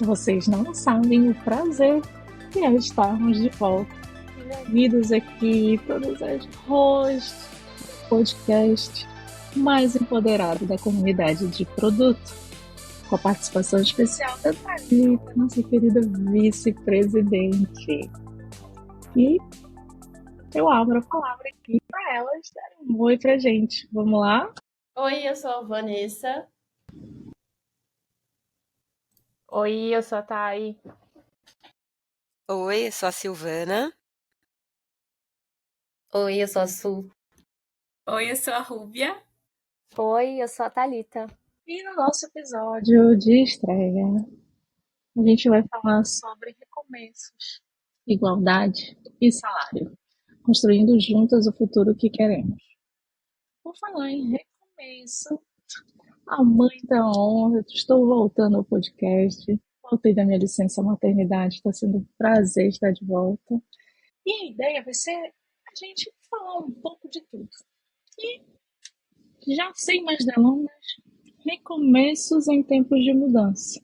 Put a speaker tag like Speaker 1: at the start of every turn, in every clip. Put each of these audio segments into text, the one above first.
Speaker 1: Vocês não sabem o prazer que é estarmos de volta. Bem-vindos aqui, todas as hosts do podcast mais empoderado da comunidade de produto, com a participação especial da Thalita, nossa querida vice-presidente. E eu abro a palavra aqui para elas darem um oi pra gente. Vamos lá?
Speaker 2: Oi, eu sou a Vanessa.
Speaker 3: Oi, eu sou a Thay.
Speaker 4: Oi, eu sou a Silvana.
Speaker 5: Oi, eu sou a Su.
Speaker 6: Oi, eu sou a Rúbia.
Speaker 7: Oi, eu sou a Thalita.
Speaker 1: E no nosso episódio de estreia, a gente vai falar sobre recomeços, igualdade e salário, construindo juntas o futuro que queremos. Por falar em recomeço, a mãe da honra, estou voltando ao podcast, voltei da minha licença maternidade, está sendo um prazer estar de volta. E a ideia vai ser a gente falar um pouco de tudo. E já sem mais delongas, recomeços em tempos de mudança.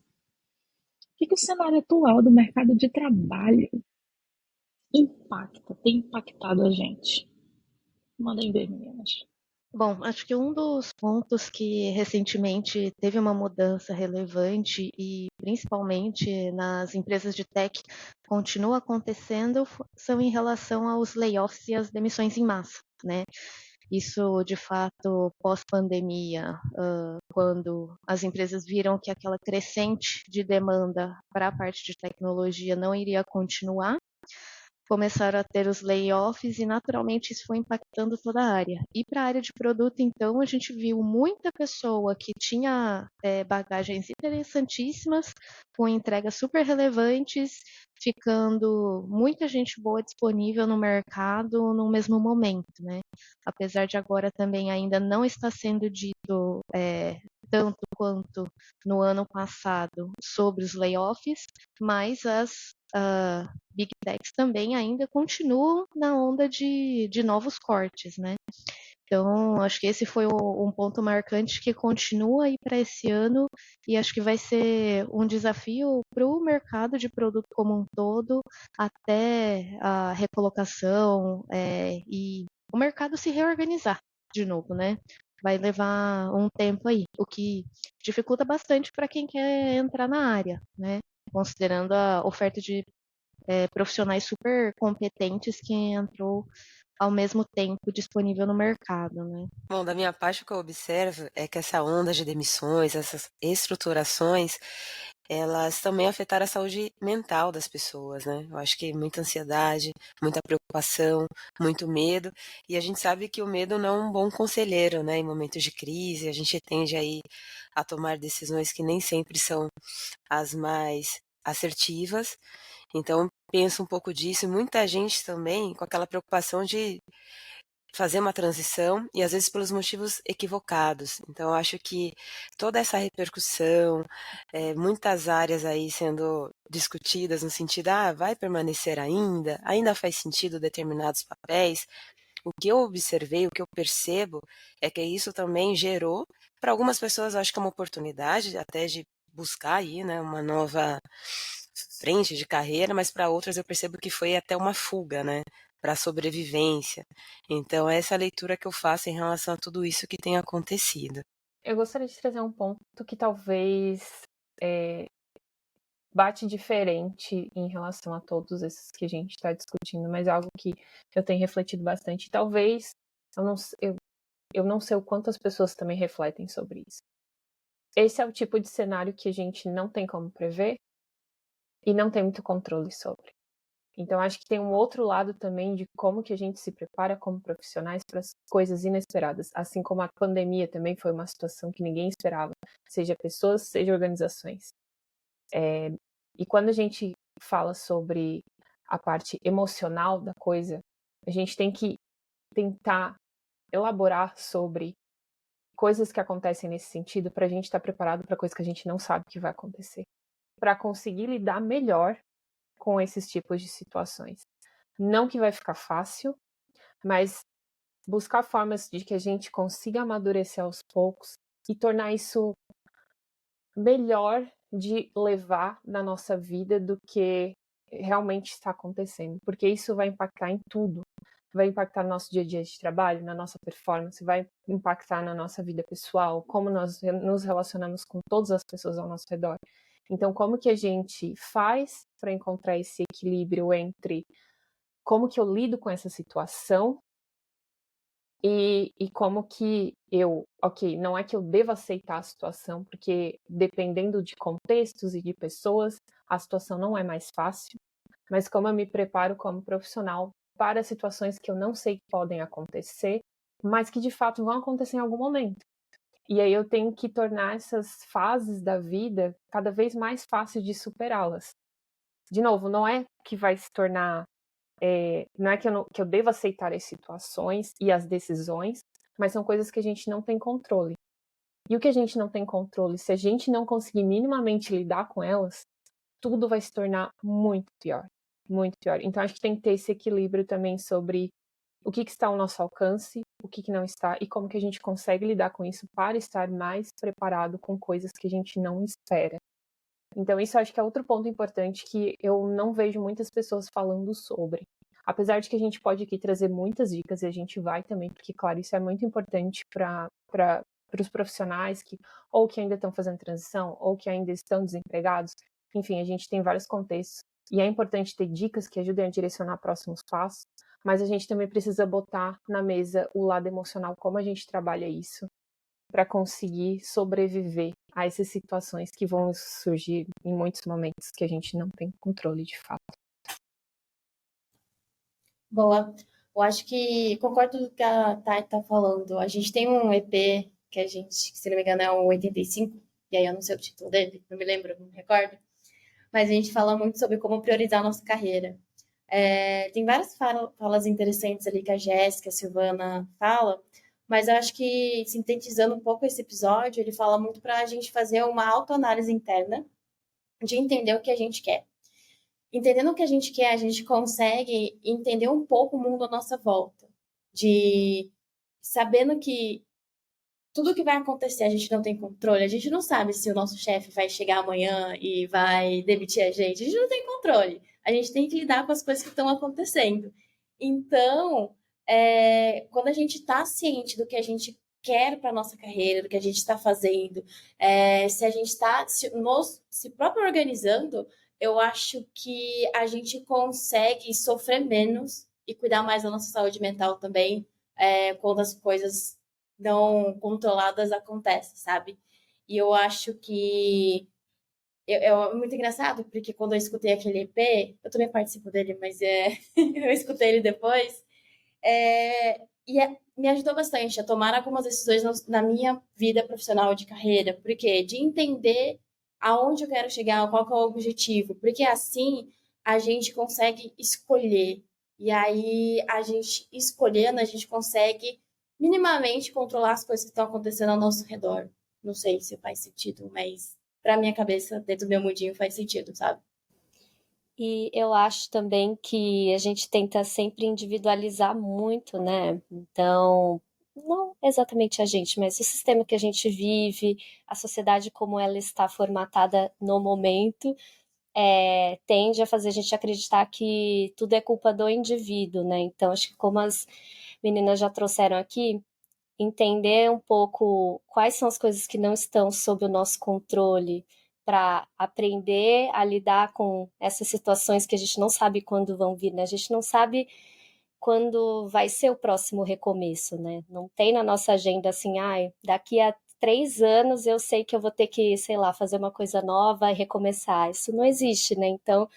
Speaker 1: O que o cenário atual do mercado de trabalho tem impactado a gente? Mandem ver, meninas.
Speaker 3: Bom, acho que um dos pontos que recentemente teve uma mudança relevante e principalmente nas empresas de tech continua acontecendo são em relação aos layoffs e às demissões em massa, né? Isso, de fato, pós-pandemia, quando as empresas viram que aquela crescente de demanda para a parte de tecnologia não iria continuar, começaram a ter os layoffs e naturalmente isso foi impactando toda a área. E para a área de produto, então, a gente viu muita pessoa que tinha bagagens interessantíssimas, com entregas super relevantes, ficando muita gente boa disponível no mercado no mesmo momento, né? Apesar de agora também ainda não estar sendo dito tanto quanto no ano passado sobre os layoffs, mas as Big Techs também ainda continuam na onda de novos cortes, né? Então, acho que esse foi um ponto marcante que continua aí para esse ano e acho que vai ser um desafio para o mercado de produto como um todo, até a recolocação e o mercado se reorganizar de novo, né? Vai levar um tempo aí, o que dificulta bastante para quem quer entrar na área, né? Considerando a oferta de profissionais super competentes que entrou ao mesmo tempo disponível no mercado, né?
Speaker 4: Bom, da minha parte, o que eu observo é que essa onda de demissões, essas estruturações, elas também afetaram a saúde mental das pessoas, né? Eu acho que muita ansiedade, muita preocupação, muito medo, e a gente sabe que o medo não é um bom conselheiro, né? Em momentos de crise, a gente tende aí a tomar decisões que nem sempre são as mais assertivas. Então, penso um pouco disso, e muita gente também com aquela preocupação de fazer uma transição e às vezes pelos motivos equivocados. Então, eu acho que toda essa repercussão, muitas áreas aí sendo discutidas no sentido, vai permanecer ainda? Ainda faz sentido determinados papéis? O que eu observei, o que eu percebo é que isso também gerou, para algumas pessoas, eu acho que é uma oportunidade até de buscar aí, né, uma nova frente de carreira, mas para outras eu percebo que foi até uma fuga, né, para a sobrevivência. Então, essa é a leitura que eu faço em relação a tudo isso que tem acontecido.
Speaker 3: Eu gostaria de trazer um ponto que talvez bate diferente em relação a todos esses que a gente está discutindo, mas é algo que eu tenho refletido bastante. Talvez eu não sei o quanto as pessoas também refletem sobre isso. Esse é o tipo de cenário que a gente não tem como prever e não tem muito controle sobre. Então, acho que tem um outro lado também de como que a gente se prepara como profissionais para as coisas inesperadas. Assim como a pandemia também foi uma situação que ninguém esperava, seja pessoas, seja organizações. E quando a gente fala sobre a parte emocional da coisa, a gente tem que tentar elaborar sobre coisas que acontecem nesse sentido para a gente estar preparado para coisas que a gente não sabe que vai acontecer. Para conseguir lidar melhor com esses tipos de situações. Não que vai ficar fácil, mas buscar formas de que a gente consiga amadurecer aos poucos e tornar isso
Speaker 5: melhor de levar na nossa vida do que realmente está acontecendo, porque isso vai impactar em tudo. Vai impactar no nosso dia a dia de trabalho, na nossa performance, vai impactar na nossa vida pessoal, como nós nos relacionamos com todas as pessoas ao nosso redor. Então, como que a gente faz para encontrar esse equilíbrio entre como que eu lido com essa situação e como que não é que eu devo aceitar a situação, porque dependendo de contextos e de pessoas, a situação não é mais fácil, mas como eu me preparo como profissional para situações que eu não sei que podem acontecer, mas que de fato vão acontecer em algum momento. E aí eu tenho que tornar essas fases da vida cada vez mais fáceis de superá-las. De novo, não é que vai se tornar não é que eu devo aceitar as situações e as decisões, mas são coisas que a gente não tem controle. E o que a gente não tem controle, se a gente não conseguir minimamente lidar com elas, tudo vai se tornar muito pior. Muito pior. Então, acho que tem que ter esse equilíbrio também sobre o que está ao nosso alcance, o que não está, e como que a gente consegue lidar com isso para estar mais preparado com coisas que a gente não espera. Então, isso acho que é outro ponto importante que eu não vejo muitas pessoas falando sobre. Apesar de que a gente pode aqui trazer muitas dicas, e a gente vai também, porque, claro, isso é muito importante para os profissionais que ou que ainda estão fazendo transição, ou que ainda estão desempregados. Enfim, a gente tem vários contextos. E é importante ter dicas que ajudem a direcionar próximos passos, mas a gente também precisa botar na mesa o lado emocional, como a gente trabalha isso, para conseguir sobreviver a essas situações que vão surgir em muitos momentos que a gente não tem controle de fato.
Speaker 2: Boa. Eu acho que concordo com o que a Thay tá falando. A gente tem um EP que a gente, se não me engano, é o 85, e aí eu não sei o título dele, não me lembro, não me recordo. Mas a gente fala muito sobre como priorizar a nossa carreira. Tem várias falas interessantes ali que a Jéssica, a Silvana fala, mas eu acho que, sintetizando um pouco esse episódio, ele fala muito para a gente fazer uma autoanálise interna de entender o que a gente quer. Entendendo o que a gente quer, a gente consegue entender um pouco o mundo à nossa volta. De sabendo que tudo que vai acontecer a gente não tem controle. A gente não sabe se o nosso chefe vai chegar amanhã e vai demitir a gente. A gente não tem controle. A gente tem que lidar com as coisas que estão acontecendo. Então, quando a gente está ciente do que a gente quer para nossa carreira, do que a gente está fazendo, se a gente está se próprio organizando, eu acho que a gente consegue sofrer menos e cuidar mais da nossa saúde mental também, quando as coisas não controladas acontecem, sabe? E eu acho que é muito engraçado, porque quando eu escutei aquele EP, eu também participo dele, mas eu escutei ele depois, me ajudou bastante a tomar algumas decisões na minha vida profissional de carreira, porque de entender aonde eu quero chegar, qual que é o objetivo, porque assim a gente consegue escolher, e aí a gente escolhendo, a gente consegue minimamente controlar as coisas que estão acontecendo ao nosso redor. Não sei se faz sentido, mas pra minha cabeça, dentro do meu mundinho, faz sentido, sabe?
Speaker 7: E eu acho também que a gente tenta sempre individualizar muito, né? Então, não exatamente a gente, mas o sistema que a gente vive, a sociedade como ela está formatada no momento, tende a fazer a gente acreditar que tudo é culpa do indivíduo, né? Então, acho que como as meninas já trouxeram aqui, entender um pouco quais são as coisas que não estão sob o nosso controle para aprender a lidar com essas situações que a gente não sabe quando vão vir, né? A gente não sabe quando vai ser o próximo recomeço, né? Não tem na nossa agenda assim, ai, daqui a 3 anos eu sei que eu vou ter que, sei lá, fazer uma coisa nova e recomeçar. Isso não existe, né? Então,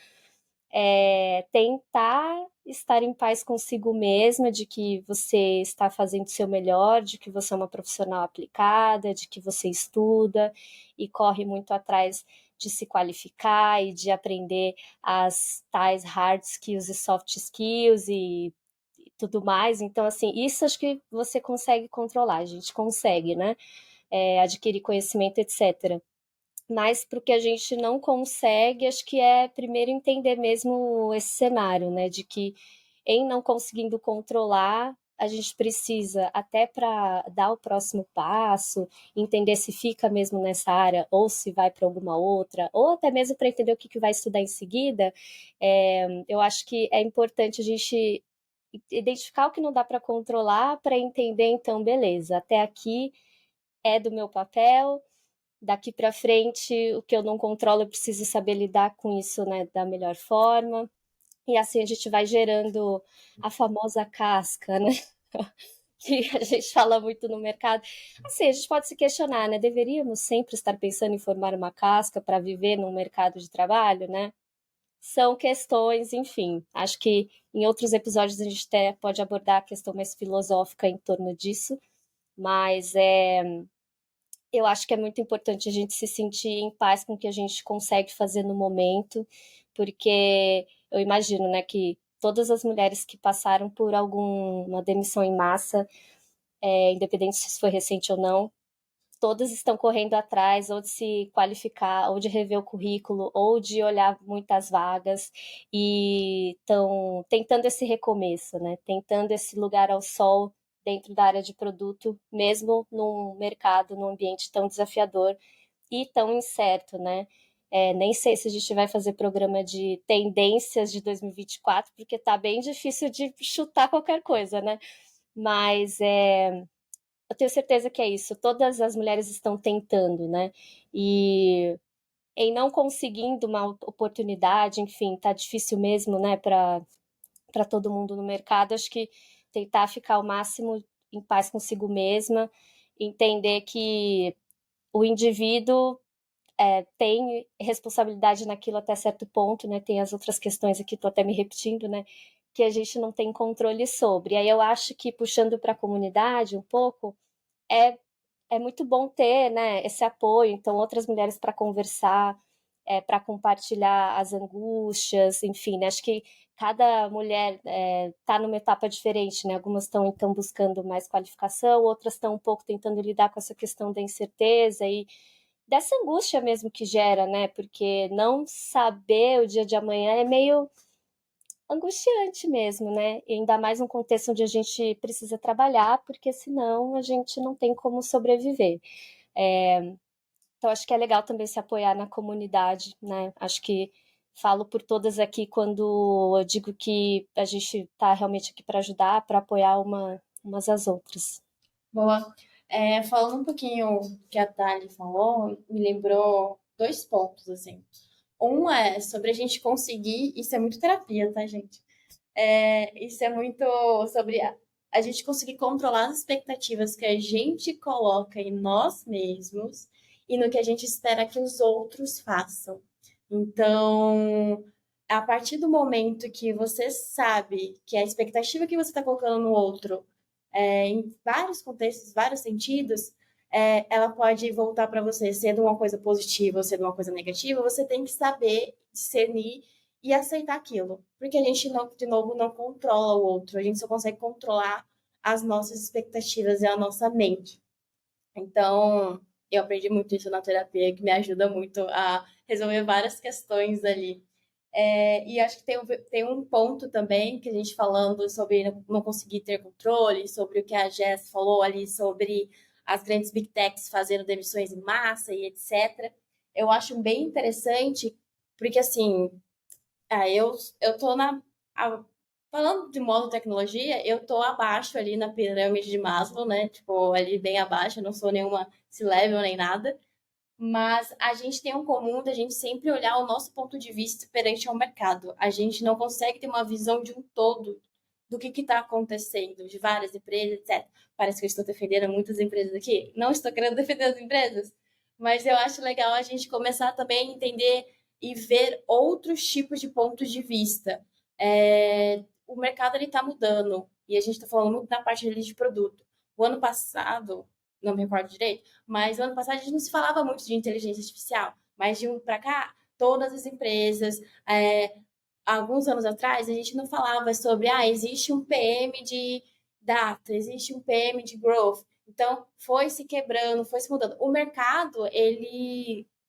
Speaker 7: tentar estar em paz consigo mesma, de que você está fazendo o seu melhor, de que você é uma profissional aplicada, de que você estuda e corre muito atrás de se qualificar e de aprender as tais hard skills e soft skills e tudo mais. Então, assim, isso acho que você consegue controlar, a gente consegue, né? Adquirir conhecimento, etc. Mas para o que a gente não consegue, acho que é primeiro entender mesmo esse cenário, né? De que em não conseguindo controlar, a gente precisa até para dar o próximo passo, entender se fica mesmo nessa área ou se vai para alguma outra, ou até mesmo para entender o que vai estudar em seguida, eu acho que é importante a gente identificar o que não dá para controlar para entender, então, beleza, até aqui é do meu papel, daqui para frente o que eu não controlo eu preciso saber lidar com isso, né, da melhor forma. E assim a gente vai gerando a famosa casca, né? Que a gente fala muito no mercado. Assim, a gente pode se questionar, né? Deveríamos sempre estar pensando em formar uma casca para viver num mercado de trabalho, né? São questões, enfim. Acho que em outros episódios a gente até pode abordar a questão mais filosófica em torno disso, mas eu acho que é muito importante a gente se sentir em paz com o que a gente consegue fazer no momento, porque eu imagino, né, que todas as mulheres que passaram por alguma demissão em massa, independente se foi recente ou não, todas estão correndo atrás ou de se qualificar, ou de rever o currículo, ou de olhar muitas vagas e estão tentando esse recomeço, né? Tentando esse lugar ao sol dentro da área de produto, mesmo num mercado, num ambiente tão desafiador e tão incerto, né? Nem sei se a gente vai fazer programa de tendências de 2024, porque tá bem difícil de chutar qualquer coisa, né? Mas eu tenho certeza que é isso. Todas as mulheres estão tentando, né? E em não conseguindo uma oportunidade, enfim, tá difícil mesmo, né, para todo mundo no mercado. Acho que tentar ficar o máximo em paz consigo mesma, entender que o indivíduo tem responsabilidade naquilo até certo ponto, né? Tem as outras questões aqui, tô até me repetindo, né? Que a gente não tem controle sobre. E aí eu acho que puxando para a comunidade um pouco, é, é muito bom ter, né, esse apoio, então outras mulheres para conversar, para compartilhar as angústias, enfim, né, acho que cada mulher está numa etapa diferente, né? Algumas estão então buscando mais qualificação, outras estão um pouco tentando lidar com essa questão da incerteza e dessa angústia mesmo que gera, né? Porque não saber o dia de amanhã é meio angustiante mesmo, né? E ainda mais num contexto onde a gente precisa trabalhar, porque senão a gente não tem como sobreviver. Então, acho que é legal também se apoiar na comunidade, né? Acho que falo por todas aqui quando eu digo que a gente está realmente aqui para ajudar, para apoiar umas às outras.
Speaker 2: Boa. Falando um pouquinho que a Thali falou, me lembrou dois pontos, assim. Um é sobre a gente conseguir, isso é muito terapia, tá, gente? Isso é muito sobre a gente conseguir controlar as expectativas que a gente coloca em nós mesmos e no que a gente espera que os outros façam. Então, a partir do momento que você sabe que a expectativa que você está colocando no outro, em vários contextos, vários sentidos, ela pode voltar para você sendo uma coisa positiva ou sendo uma coisa negativa, você tem que saber discernir e aceitar aquilo. Porque a gente, não, de novo, não controla o outro, a gente só consegue controlar as nossas expectativas e a nossa mente. Então, eu aprendi muito isso na terapia, que me ajuda muito a resolver várias questões ali. E acho que tem um ponto também que a gente falando sobre não conseguir ter controle, sobre o que a Jess falou ali sobre as grandes big techs fazendo demissões em massa e etc. Eu acho bem interessante, porque assim, eu tô falando de modo tecnologia, eu tô abaixo ali na pirâmide de Maslow, né? Tipo, ali bem abaixo, eu não sou nenhuma C-level nem nada. Mas a gente tem um comum da gente sempre olhar o nosso ponto de vista perante ao mercado. A gente não consegue ter uma visão de um todo do que está acontecendo, de várias empresas, etc. Parece que eu estou defendendo muitas empresas aqui. Não estou querendo defender as empresas, mas eu acho legal a gente começar também a entender e ver outros tipos de pontos de vista. O mercado está mudando e a gente está falando muito da parte de produto. O ano passado, não me recordo direito, mas no ano passado a gente não se falava muito de inteligência artificial, mas de um para cá, todas as empresas, alguns anos atrás, a gente não falava sobre, existe um PM de data, existe um PM de growth. Então, foi se quebrando, foi se mudando. O mercado,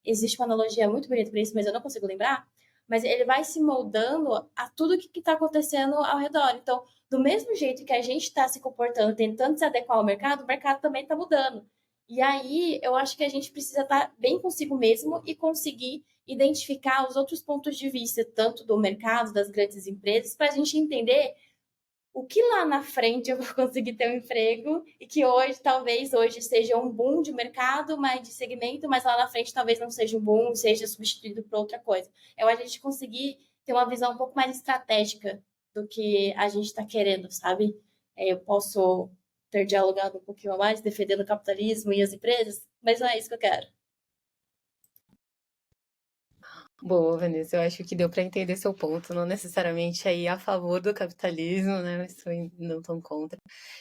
Speaker 2: existe uma analogia muito bonita para isso, mas eu não consigo lembrar, mas ele vai se moldando a tudo que está acontecendo ao redor. Então, do mesmo jeito que a gente está se comportando, tentando se adequar ao mercado, o mercado também está mudando. E aí, eu acho que a gente precisa estar bem consigo mesmo e conseguir identificar os outros pontos de vista, tanto do mercado, das grandes empresas, para a gente entender o que lá na frente eu vou conseguir ter um emprego e que hoje, talvez hoje seja um boom de mercado, mas de segmento, mas lá na frente talvez não seja um boom, seja substituído por outra coisa. É a gente conseguir ter uma visão um pouco mais estratégica do que a gente está querendo, sabe? Eu posso ter dialogado um pouquinho a mais, defendendo o capitalismo e as empresas, mas não é isso que eu quero.
Speaker 8: Boa, Vanessa, eu acho que deu para entender seu ponto, não necessariamente aí a favor do capitalismo, né, mas também não tão contra.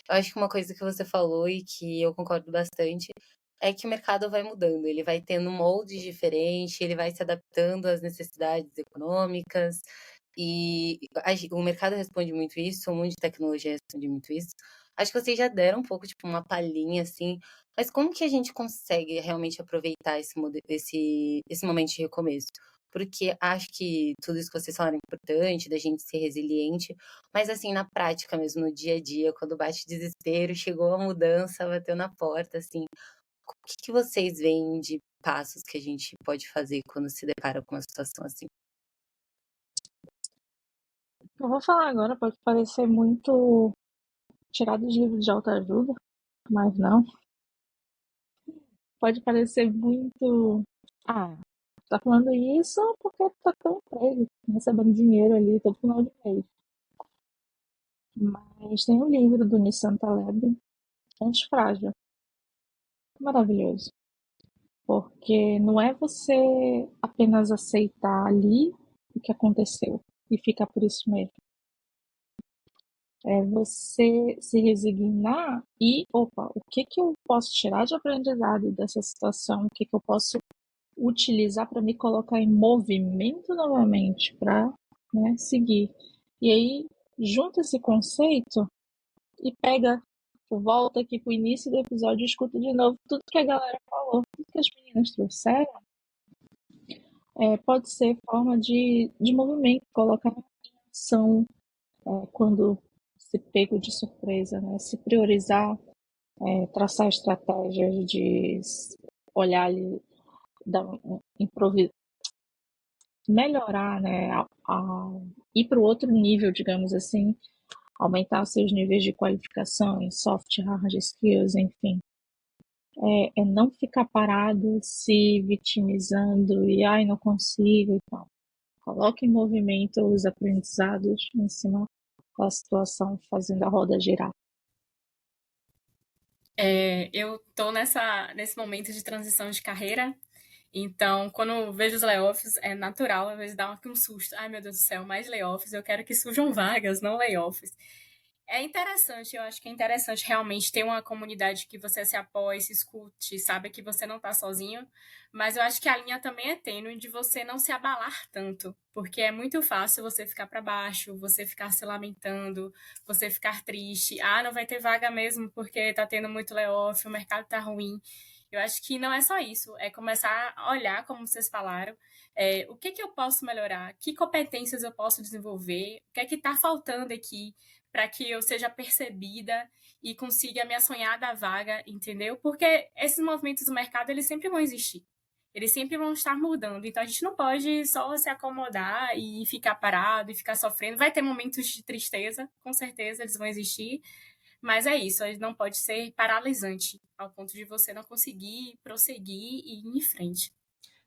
Speaker 8: Eu acho que uma coisa que você falou e que eu concordo bastante é que o mercado vai mudando, ele vai tendo moldes diferentes, ele vai se adaptando às necessidades econômicas e o mercado responde muito isso, o mundo de tecnologia responde muito isso. Acho que vocês já deram um pouco, tipo, uma palhinha, assim, mas como que a gente consegue realmente aproveitar esse momento de recomeço? Porque acho que tudo isso que vocês falaram é importante, da gente ser resiliente, mas assim, na prática mesmo, no dia a dia, quando bate desespero, chegou a mudança, bateu na porta, assim, o que vocês veem de passos que a gente pode fazer quando se depara com uma situação assim?
Speaker 1: Eu vou falar agora, pode parecer muito tirado de livro de autoajuda, mas não. Pode parecer muito. Ah, tá falando isso porque tá com emprego, recebendo dinheiro ali todo final de mês. Mas tem um livro do Nissan Taleb, Antifrágil. Maravilhoso. Porque não é você apenas aceitar ali o que aconteceu e ficar por isso mesmo. É você se resignar e, opa, o que que eu posso tirar de aprendizado dessa situação? O que que eu posso utilizar para me colocar em movimento novamente, para, né, seguir? E aí, junta esse conceito e pega, volta aqui pro início do episódio e escuta de novo tudo que a galera falou, tudo que as meninas trouxeram. Pode ser forma de movimento, colocar em ação quando se pego de surpresa, né? Se priorizar, traçar estratégias de olhar ali, melhorar, né? Ir para o outro nível, digamos assim, aumentar os seus níveis de qualificação em soft, hard skills, enfim. É não ficar parado, se vitimizando e ai, não consigo e tal. Coloque em movimento os aprendizados em cima da situação, fazendo a roda girar.
Speaker 6: Eu tô nesse momento de transição de carreira, então quando eu vejo os layoffs, é natural, às vezes dá um susto. Ai, meu Deus do céu, mais layoffs, eu quero que surjam vagas, não layoffs. É interessante, eu acho que é interessante realmente ter uma comunidade que você se apoie, se escute, sabe que você não está sozinho, mas eu acho que a linha também é tênue de você não se abalar tanto, porque é muito fácil você ficar para baixo, você ficar se lamentando, você ficar triste, não vai ter vaga mesmo porque tá tendo muito layoff, o mercado tá ruim. Eu acho que não é só isso, é começar a olhar, como vocês falaram, o que que eu posso melhorar, que competências eu posso desenvolver, o que é que está faltando aqui, para que eu seja percebida e consiga a minha sonhada vaga, entendeu? Porque esses movimentos do mercado, eles sempre vão existir. Eles sempre vão estar mudando. Então, a gente não pode só se acomodar e ficar parado e ficar sofrendo. Vai ter momentos de tristeza, com certeza, eles vão existir. Mas é isso, ele não pode ser paralisante, ao ponto de você não conseguir prosseguir e ir em frente.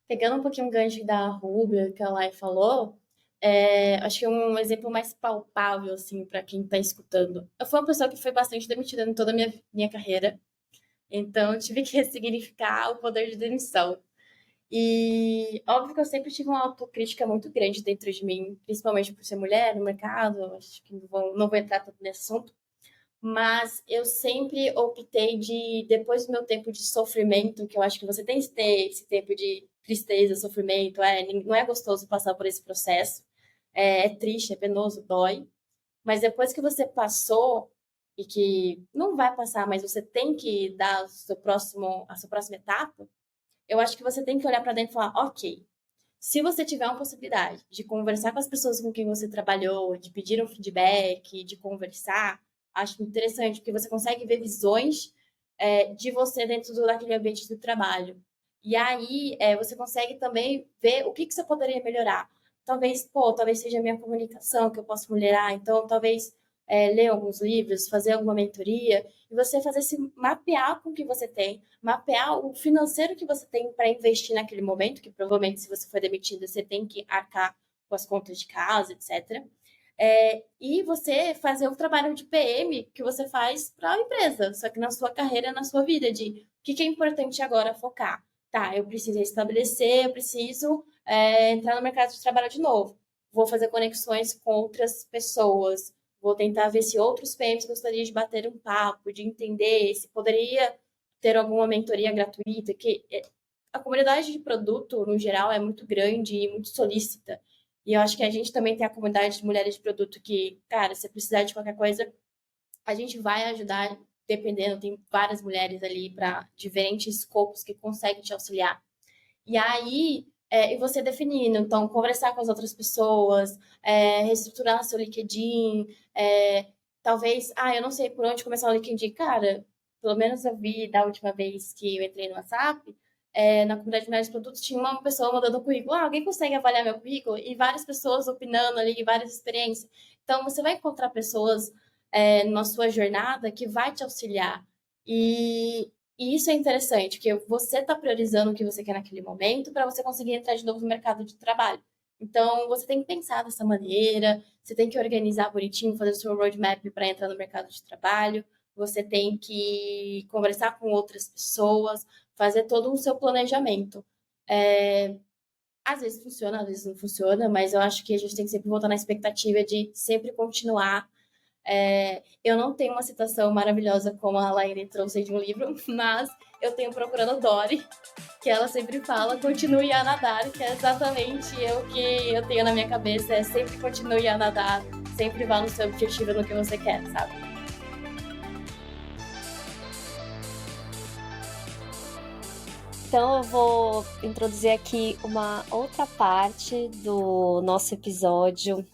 Speaker 2: Pegando um pouquinho o gancho da Rubia, que a Lai falou, acho que um exemplo mais palpável, assim, para quem está escutando. Eu fui uma pessoa que foi bastante demitida em toda a minha carreira, então eu tive que ressignificar o poder de demissão. E óbvio que eu sempre tive uma autocrítica muito grande dentro de mim, principalmente por ser mulher no mercado, acho que não vou entrar tanto nesse assunto, mas eu sempre optei depois do meu tempo de sofrimento, que eu acho que você tem que ter esse tempo de tristeza, sofrimento, não é gostoso passar por esse processo, é triste, é penoso, dói, mas depois que você passou, e que não vai passar, mas você tem que dar a sua próxima etapa, eu acho que você tem que olhar para dentro e falar, ok, Se você tiver uma possibilidade de conversar com as pessoas com quem você trabalhou, de pedir um feedback, de conversar, acho interessante, porque você consegue ver visões de você dentro daquele ambiente do trabalho. E aí você consegue também ver o que você poderia melhorar. Talvez seja a minha comunicação que eu posso melhorar. Então, talvez ler alguns livros, fazer alguma mentoria, e você fazer se mapear com o que você tem, mapear o financeiro que você tem para investir naquele momento, que provavelmente se você for demitido, você tem que arcar com as contas de casa, etc. E você fazer o trabalho de PM que você faz para a empresa, só que na sua carreira, na sua vida, de o que é importante agora focar. Tá, eu preciso estabelecer, eu preciso entrar no mercado de trabalho de novo. Vou fazer conexões com outras pessoas, vou tentar ver se outros PMs gostariam de bater um papo, de entender se poderia ter alguma mentoria gratuita, que a comunidade de produto, no geral, é muito grande e muito solícita. E eu acho que a gente também tem a comunidade de mulheres de produto que, cara, se precisar de qualquer coisa, a gente vai ajudar, dependendo, tem várias mulheres ali para diferentes escopos que conseguem te auxiliar. E aí, e você definindo, então, conversar com as outras pessoas, reestruturar seu LinkedIn, talvez, eu não sei por onde começar o LinkedIn, cara, pelo menos eu vi da última vez que eu entrei no WhatsApp, na comunidade de mulheres de produtos, tinha uma pessoa mandando um currículo, alguém consegue avaliar meu currículo? E várias pessoas opinando ali, várias experiências. Então, você vai encontrar pessoas na sua jornada que vai te auxiliar. E isso é interessante, porque você está priorizando o que você quer naquele momento para você conseguir entrar de novo no mercado de trabalho. Então, você tem que pensar dessa maneira, você tem que organizar bonitinho, fazer o seu roadmap para entrar no mercado de trabalho, você tem que conversar com outras pessoas, fazer todo o seu planejamento. Às vezes funciona, às vezes não funciona, mas eu acho que a gente tem que sempre voltar na expectativa de sempre continuar. Eu não tenho uma citação maravilhosa como a Laine trouxe de um livro, mas eu tenho Procurando Dory, que ela sempre fala, continue a nadar, que é exatamente o que eu tenho na minha cabeça, sempre continue a nadar, sempre vá no seu objetivo, no que você quer, sabe?
Speaker 7: Então, eu vou introduzir aqui uma outra parte do nosso episódio,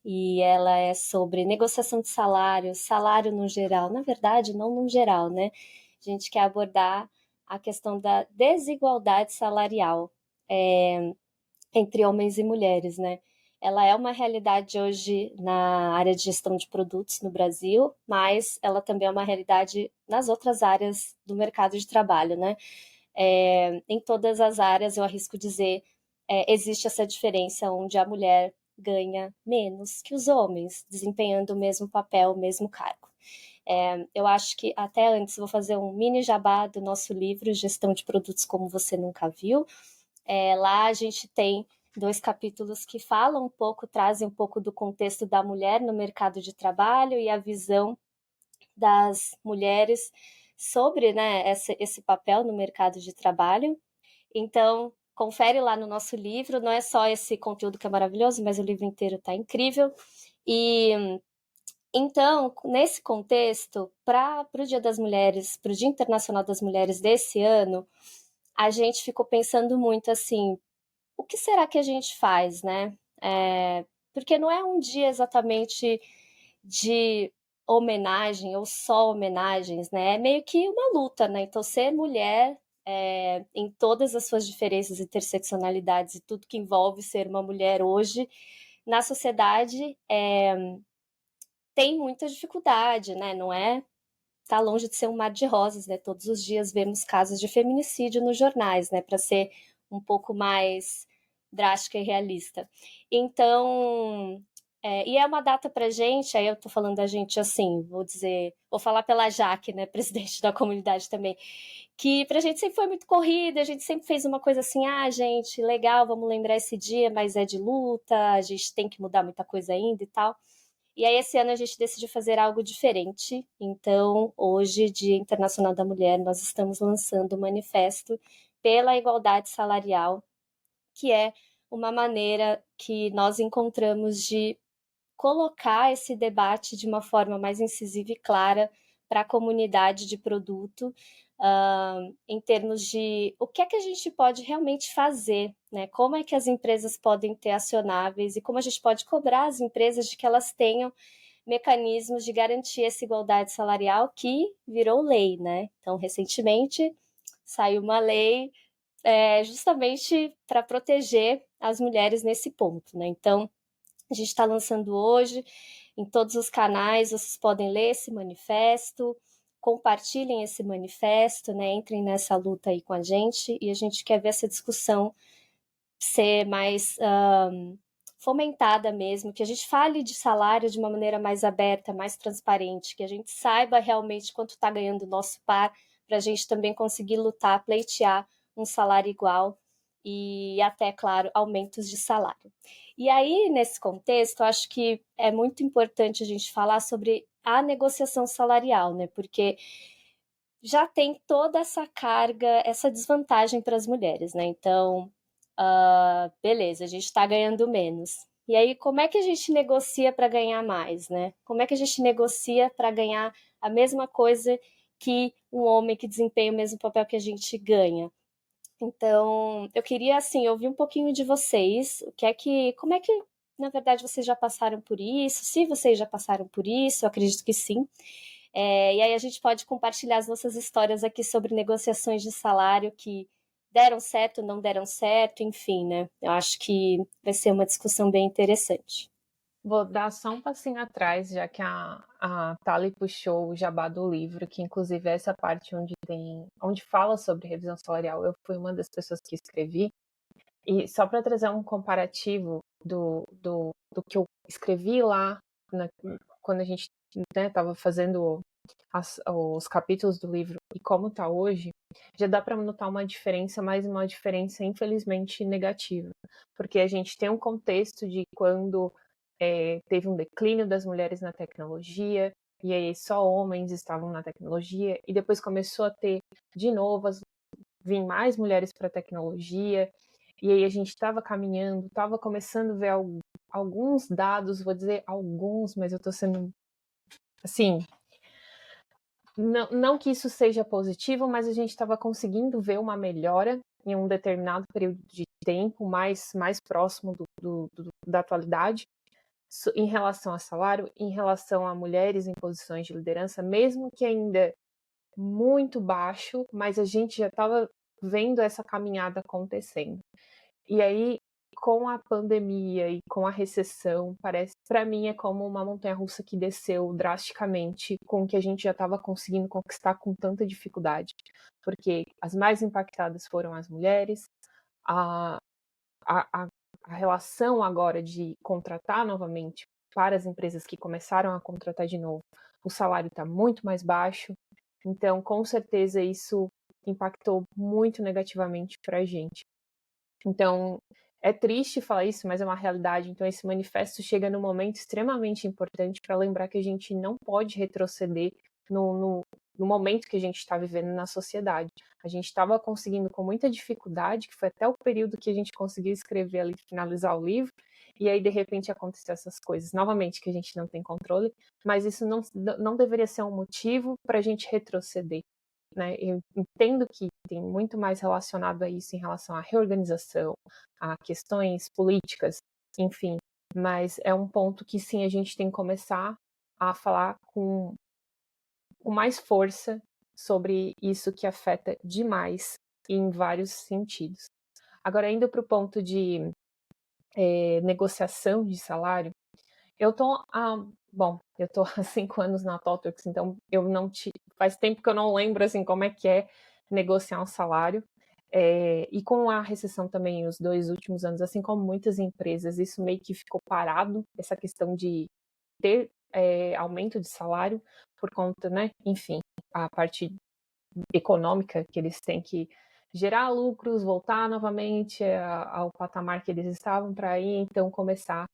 Speaker 7: e ela é sobre negociação de salário, salário no geral. Na verdade, não no geral, né? A gente quer abordar a questão da desigualdade salarial entre homens e mulheres, né? Ela é uma realidade hoje na área de gestão de produtos no Brasil, mas ela também é uma realidade nas outras áreas do mercado de trabalho, né? Em todas as áreas, eu arrisco dizer, existe essa diferença onde a mulher ganha menos que os homens, desempenhando o mesmo papel, o mesmo cargo. Eu acho que até antes vou fazer um mini jabá do nosso livro, Gestão de Produtos Como Você Nunca Viu. Lá a gente tem 2 capítulos que falam um pouco, trazem um pouco do contexto da mulher no mercado de trabalho e a visão das mulheres sobre, né, esse papel no mercado de trabalho. Então, confere lá no nosso livro, não é só esse conteúdo que é maravilhoso, mas o livro inteiro está incrível. E então, nesse contexto, para o Dia das Mulheres, para o Dia Internacional das Mulheres desse ano, a gente ficou pensando muito assim, o que será que a gente faz, né? Porque não é um dia exatamente de homenagem ou só homenagens, né? É meio que uma luta, né? Então, ser mulher em todas as suas diferenças, interseccionalidades e tudo que envolve ser uma mulher hoje na sociedade tem muita dificuldade, né? Não é? Tá longe de ser um mar de rosas, né? Todos os dias vemos casos de feminicídio nos jornais, né? Para ser um pouco mais drástica e realista. Então, e é uma data pra gente, aí eu tô falando da gente assim, vou falar pela Jaque, né, presidente da comunidade também, que pra gente sempre foi muito corrida, a gente sempre fez uma coisa assim, gente, legal, vamos lembrar esse dia, mas é de luta, a gente tem que mudar muita coisa ainda e tal. E aí esse ano a gente decidiu fazer algo diferente, então hoje, Dia Internacional da Mulher, nós estamos lançando o Manifesto pela Igualdade Salarial, que é uma maneira que nós encontramos de colocar esse debate de uma forma mais incisiva e clara para a comunidade de produto, em termos de o que é que a gente pode realmente fazer, né? Como é que as empresas podem ter acionáveis e como a gente pode cobrar as empresas de que elas tenham mecanismos de garantir essa igualdade salarial que virou lei, né? Então, recentemente saiu uma lei justamente para proteger as mulheres nesse ponto, né? Então, a gente está lançando hoje em todos os canais, vocês podem ler esse manifesto, compartilhem esse manifesto, né? Entrem nessa luta aí com a gente e a gente quer ver essa discussão ser mais fomentada mesmo, que a gente fale de salário de uma maneira mais aberta, mais transparente, que a gente saiba realmente quanto está ganhando o nosso par, para a gente também conseguir lutar, pleitear um salário igual e até, claro, aumentos de salário. E aí, nesse contexto, eu acho que é muito importante a gente falar sobre a negociação salarial, né? Porque já tem toda essa carga, essa desvantagem para as mulheres, né? Então, beleza, a gente está ganhando menos. E aí, como é que a gente negocia para ganhar mais, né? Como é que a gente negocia para ganhar a mesma coisa que um homem que desempenha o mesmo papel que a gente ganha? Então, eu queria, assim, ouvir um pouquinho de vocês, como é que, na verdade, vocês já passaram por isso? Se vocês já passaram por isso, eu acredito que sim. E aí a gente pode compartilhar as nossas histórias aqui sobre negociações de salário que deram certo, não deram certo, enfim, né? Eu acho que vai ser uma discussão bem interessante.
Speaker 5: Vou dar só um passinho atrás, já que a Thali puxou o jabá do livro, que inclusive é essa parte onde fala sobre revisão salarial. Eu fui uma das pessoas que escrevi. E só para trazer um comparativo do que eu escrevi lá, quando a gente estava fazendo os capítulos do livro e como está hoje, já dá para notar uma diferença, mas uma diferença infelizmente negativa, porque a gente tem um contexto de quando teve um declínio das mulheres na tecnologia, e aí só homens estavam na tecnologia, e depois começou a ter de novo vir mais mulheres para a tecnologia, e aí a gente estava caminhando, estava começando a ver alguns dados, vou dizer alguns, mas eu estou sendo assim, não que isso seja positivo, mas a gente estava conseguindo ver uma melhora em um determinado período de tempo mais próximo da atualidade, em relação a salário, em relação a mulheres em posições de liderança, mesmo que ainda muito baixo, mas a gente já estava vendo essa caminhada acontecendo. E aí, com a pandemia e com a recessão, parece, para mim, é como uma montanha-russa que desceu drasticamente com o que a gente já estava conseguindo conquistar com tanta dificuldade. Porque as mais impactadas foram as mulheres, a relação agora de contratar novamente para as empresas que começaram a contratar de novo, o salário está muito mais baixo. Então, com certeza, isso impactou muito negativamente para a gente. Então, é triste falar isso, mas é uma realidade. Então, esse manifesto chega num momento extremamente importante para lembrar que a gente não pode retroceder no momento que a gente está vivendo na sociedade. A gente estava conseguindo com muita dificuldade, que foi até o período que a gente conseguiu escrever ali, finalizar o livro, e aí, de repente, aconteceu essas coisas. Novamente, que a gente não tem controle, mas isso não deveria ser um motivo para a gente retroceder. Né? Eu entendo que tem muito mais relacionado a isso em relação à reorganização, a questões políticas, enfim, mas é um ponto que sim, a gente tem que começar a falar com mais força sobre isso que afeta demais em vários sentidos. Agora, indo para o ponto de negociação de salário, eu tô há 5 anos na ThoughtWorks, então faz tempo que eu não lembro assim como é que é negociar um salário. E com a recessão também, os 2 últimos anos, assim como muitas empresas, isso meio que ficou parado, essa questão de ter aumento de salário por conta, né? Enfim, a parte econômica que eles têm que gerar lucros, voltar novamente ao patamar que eles estavam para aí, então começar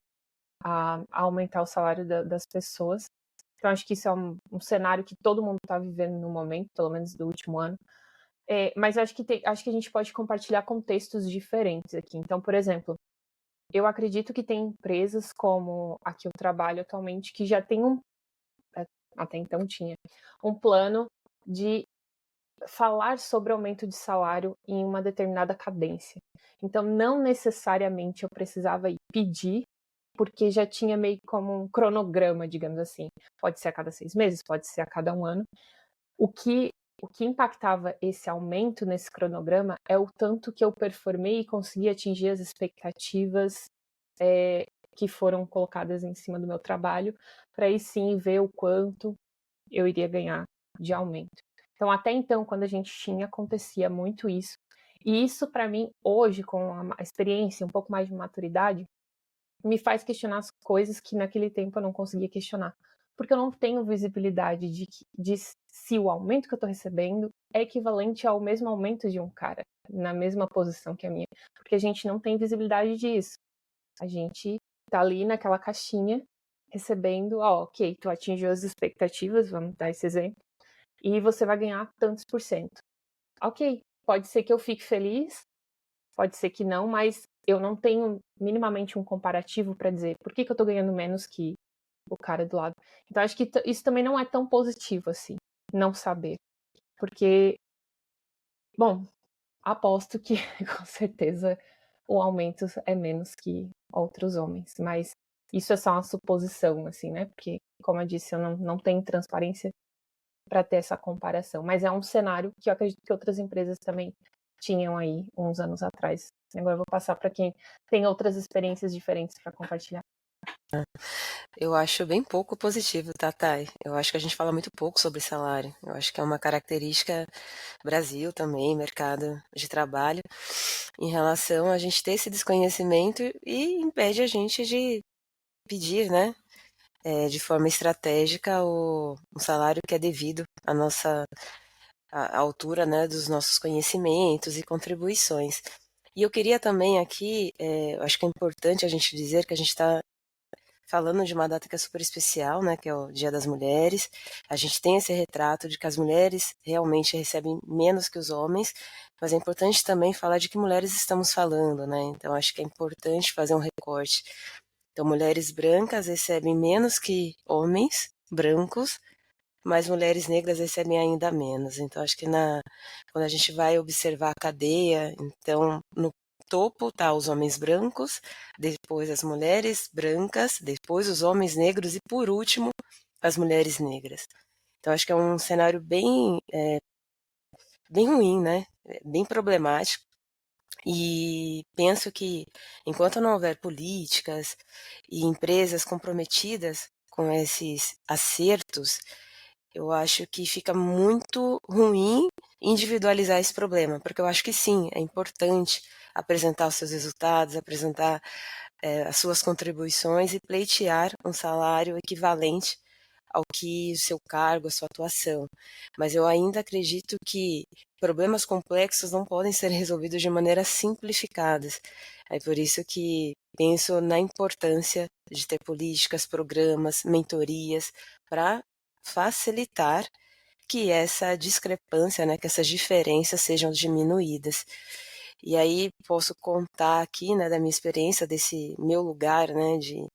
Speaker 5: a aumentar o salário das pessoas. Então, acho que isso é um cenário que todo mundo está vivendo no momento, pelo menos do último ano. Mas acho que a gente pode compartilhar contextos diferentes aqui. Então, por exemplo, eu acredito que tem empresas como a que eu trabalho atualmente que já tem até então tinha, um plano de falar sobre aumento de salário em uma determinada cadência. Então, não necessariamente eu precisava ir pedir, porque já tinha meio como um cronograma, digamos assim. Pode ser a cada 6 meses, pode ser a cada 1 ano. O que impactava esse aumento nesse cronograma é o tanto que eu performei e consegui atingir as expectativas que foram colocadas em cima do meu trabalho, para aí sim ver o quanto eu iria ganhar de aumento. Então, até então, quando a gente tinha, acontecia muito isso. E isso, para mim, hoje, com a experiência, um pouco mais de maturidade, me faz questionar as coisas que naquele tempo eu não conseguia questionar. Porque eu não tenho visibilidade de se o aumento que eu estou recebendo é equivalente ao mesmo aumento de um cara, na mesma posição que a minha. Porque a gente não tem visibilidade disso. A gente tá ali naquela caixinha, recebendo, ok, tu atingiu as expectativas, vamos dar esse exemplo, e você vai ganhar tantos por cento. Ok, pode ser que eu fique feliz, pode ser que não, mas eu não tenho minimamente um comparativo para dizer por que eu tô ganhando menos que o cara do lado. Então, acho que isso também não é tão positivo assim, não saber. Porque, bom, aposto que com certeza o aumento é menos que outros homens, mas isso é só uma suposição, assim, né? Porque, como eu disse, eu não tenho transparência para ter essa comparação, mas é um cenário que eu acredito que outras empresas também tinham aí uns anos atrás. Agora eu vou passar para quem tem outras experiências diferentes para compartilhar.
Speaker 4: Eu acho bem pouco positivo, tá, Thay? Eu acho que a gente fala muito pouco sobre salário. Eu acho que é uma característica Brasil também, mercado de trabalho, em relação a gente ter esse desconhecimento e impede a gente de pedir, né, de forma estratégica um salário que é devido à nossa à altura, né, dos nossos conhecimentos e contribuições. E eu queria também aqui, eu acho que é importante a gente dizer que a gente está falando de uma data que é super especial, né, que é o Dia das Mulheres. A gente tem esse retrato de que as mulheres realmente recebem menos que os homens, mas é importante também falar de que mulheres estamos falando, né? Então acho que é importante fazer um recorte. Então mulheres brancas recebem menos que homens brancos, mas mulheres negras recebem ainda menos. Então acho que quando a gente vai observar a cadeia, então no topo tá os homens brancos, depois as mulheres brancas, depois os homens negros e por último as mulheres negras. Então acho que é um cenário bem ruim, né? Bem problemático. E penso que enquanto não houver políticas e empresas comprometidas com esses acertos, eu acho que fica muito ruim individualizar esse problema, porque eu acho que sim, é importante apresentar os seus resultados, apresentar as suas contribuições e pleitear um salário equivalente ao que o seu cargo, a sua atuação. Mas eu ainda acredito que problemas complexos não podem ser resolvidos de maneira simplificadas. É por isso que penso na importância de ter políticas, programas, mentorias para facilitar que essa discrepância, né, que essas diferenças sejam diminuídas. E aí posso contar aqui, né, da minha experiência, desse meu lugar, né, de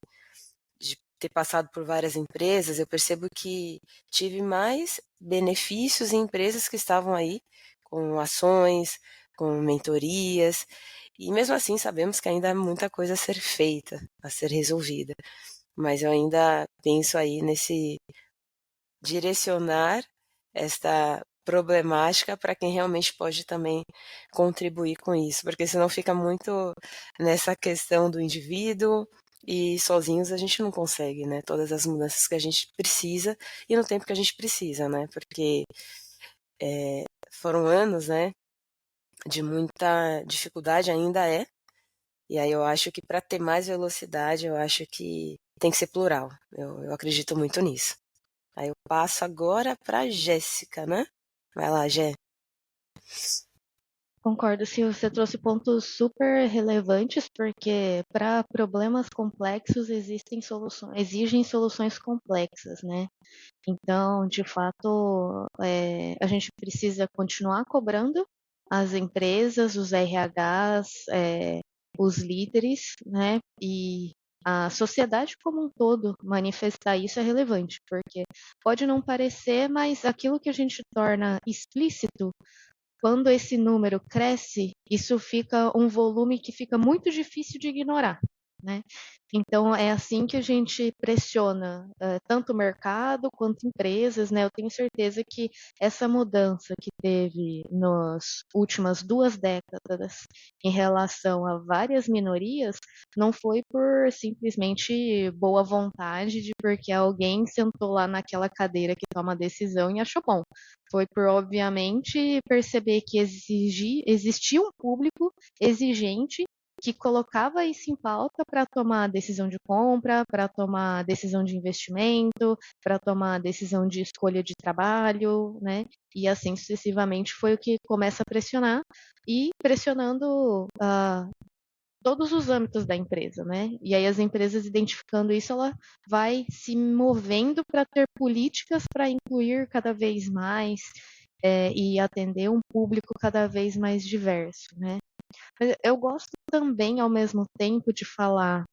Speaker 4: ter passado por várias empresas, eu percebo que tive mais benefícios em empresas que estavam aí com ações, com mentorias, e mesmo assim sabemos que ainda há muita coisa a ser feita, a ser resolvida. Mas eu ainda penso aí nesse direcionar esta problemática para quem realmente pode também contribuir com isso, porque senão fica muito nessa questão do indivíduo e sozinhos a gente não consegue, né, todas as mudanças que a gente precisa e no tempo que a gente precisa, né, porque foram anos, né, de muita dificuldade, ainda e aí eu acho que para ter mais velocidade, eu acho que tem que ser plural, eu acredito muito nisso. Aí eu passo agora para Jéssica, né? Vai lá, Jé.
Speaker 3: Concordo, se você trouxe pontos super relevantes, porque para problemas complexos exigem soluções complexas, né? Então, de fato, a gente precisa continuar cobrando as empresas, os RHs, os líderes, né? E a sociedade como um todo manifestar isso é relevante, porque pode não parecer, mas aquilo que a gente torna explícito, quando esse número cresce, isso fica um volume que fica muito difícil de ignorar, né? Então, é assim que a gente pressiona tanto o mercado quanto empresas, né? Eu tenho certeza que essa mudança que teve nas últimas 2 décadas em relação a várias minorias não foi por simplesmente boa vontade de porque alguém sentou lá naquela cadeira que toma a decisão e achou bom. Foi por, obviamente, perceber que existia um público exigente que colocava isso em pauta para tomar decisão de compra, para tomar decisão de investimento, para tomar decisão de escolha de trabalho, né? E assim sucessivamente foi o que começa a pressionar e pressionando todos os âmbitos da empresa, né? E aí as empresas identificando isso, ela vai se movendo para ter políticas para incluir cada vez mais e atender um público cada vez mais diverso, né? Eu gosto também, ao mesmo tempo, de falar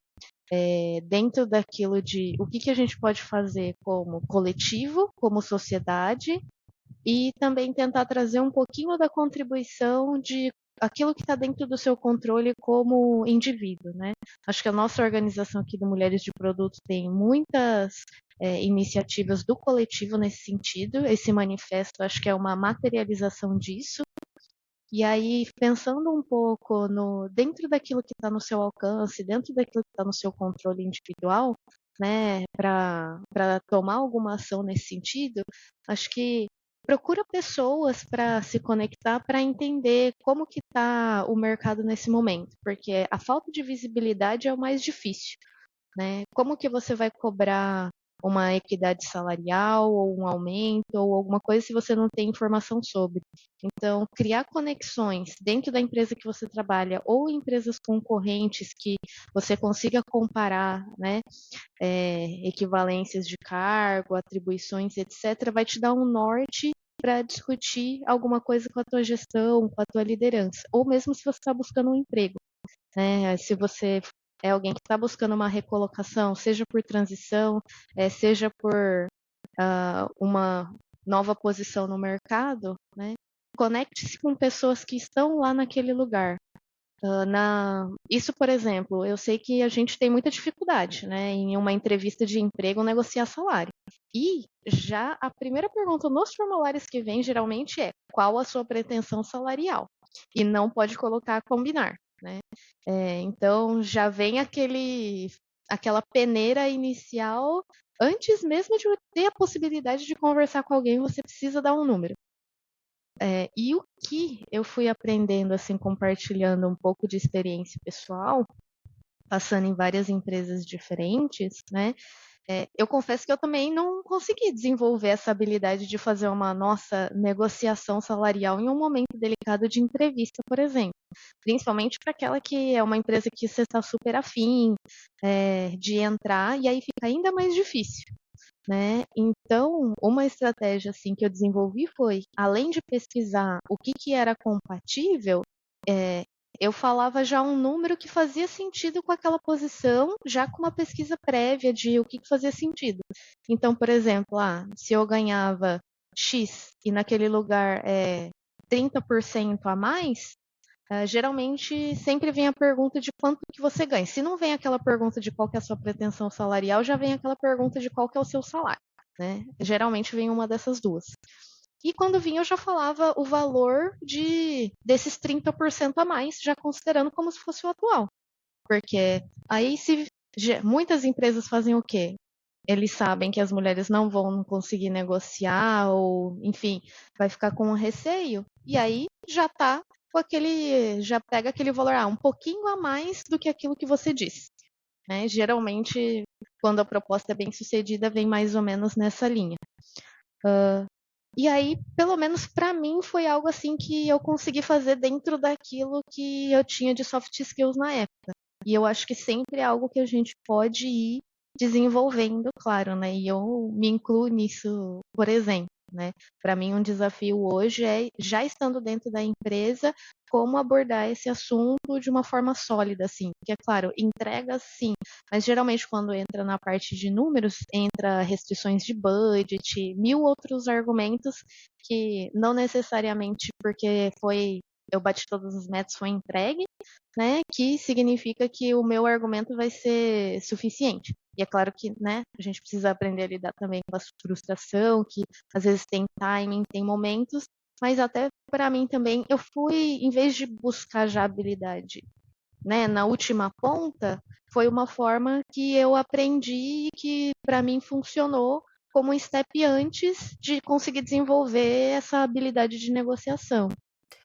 Speaker 3: dentro daquilo de o que a gente pode fazer como coletivo, como sociedade, e também tentar trazer um pouquinho da contribuição de aquilo que está dentro do seu controle como indivíduo, né? Acho que a nossa organização aqui do Mulheres de Produto tem muitas iniciativas do coletivo nesse sentido. Esse manifesto acho que é uma materialização disso. E aí, pensando um pouco dentro daquilo que está no seu alcance, dentro daquilo que está no seu controle individual, né, para tomar alguma ação nesse sentido, acho que procura pessoas para se conectar, para entender como que está o mercado nesse momento, porque a falta de visibilidade é o mais difícil, né? Como que você vai cobrar uma equidade salarial ou um aumento ou alguma coisa se você não tem informação sobre? Então, criar conexões dentro da empresa que você trabalha ou empresas concorrentes que você consiga comparar, né, equivalências de cargo, atribuições, etc., vai te dar um norte para discutir alguma coisa com a tua gestão, com a tua liderança, ou mesmo se você está buscando um emprego, né? Se você é alguém que está buscando uma recolocação, seja por transição, seja por uma nova posição no mercado, né? Conecte-se com pessoas que estão lá naquele lugar. Isso, por exemplo, eu sei que a gente tem muita dificuldade, né, em uma entrevista de emprego negociar salário. E já a primeira pergunta nos formulários que vem geralmente é qual a sua pretensão salarial? E não pode colocar combinar, né? Então já vem aquela peneira inicial. Antes mesmo de ter a possibilidade de conversar com alguém, você precisa dar um número. E o que eu fui aprendendo, assim, compartilhando um pouco de experiência pessoal, passando em várias empresas diferentes, né? Eu confesso que eu também não consegui desenvolver essa habilidade de fazer uma nossa negociação salarial em um momento delicado de entrevista, por exemplo. Principalmente para aquela que é uma empresa que você está super afim de entrar, e aí fica ainda mais difícil, né? Então, uma estratégia assim que eu desenvolvi foi, além de pesquisar o que era compatível, eu falava já um número que fazia sentido com aquela posição, já com uma pesquisa prévia de o que fazia sentido. Então, por exemplo, se eu ganhava X e naquele lugar 30% a mais, geralmente sempre vem a pergunta de quanto que você ganha. Se não vem aquela pergunta de qual que é a sua pretensão salarial, já vem aquela pergunta de qual que é o seu salário, né? Geralmente vem uma dessas duas. E quando vinha eu já falava o valor desses 30% a mais, já considerando como se fosse o atual. Porque aí muitas empresas fazem o quê? Eles sabem que as mulheres não vão conseguir negociar ou, enfim, vai ficar com um receio. E aí já tá já pega aquele valor um pouquinho a mais do que aquilo que você disse, né? Geralmente, quando a proposta é bem sucedida, vem mais ou menos nessa linha. E aí, pelo menos para mim, foi algo assim que eu consegui fazer dentro daquilo que eu tinha de soft skills na época. E eu acho que sempre é algo que a gente pode ir desenvolvendo, claro, né? E eu me incluo nisso, por exemplo. né? Para mim, um desafio hoje é, já estando dentro da empresa, como abordar esse assunto de uma forma sólida, assim. Porque, é claro, entrega sim, mas geralmente quando entra na parte de números, entra restrições de budget, mil outros argumentos que não necessariamente porque eu bati todas as metas, foi entregue, né, que significa que o meu argumento vai ser suficiente. E é claro que, né, a gente precisa aprender a lidar também com a frustração, que às vezes tem timing, tem momentos, mas até para mim também, eu fui, em vez de buscar já habilidade, né, na última ponta, foi uma forma que eu aprendi e que para mim funcionou como um step antes de conseguir desenvolver essa habilidade de negociação.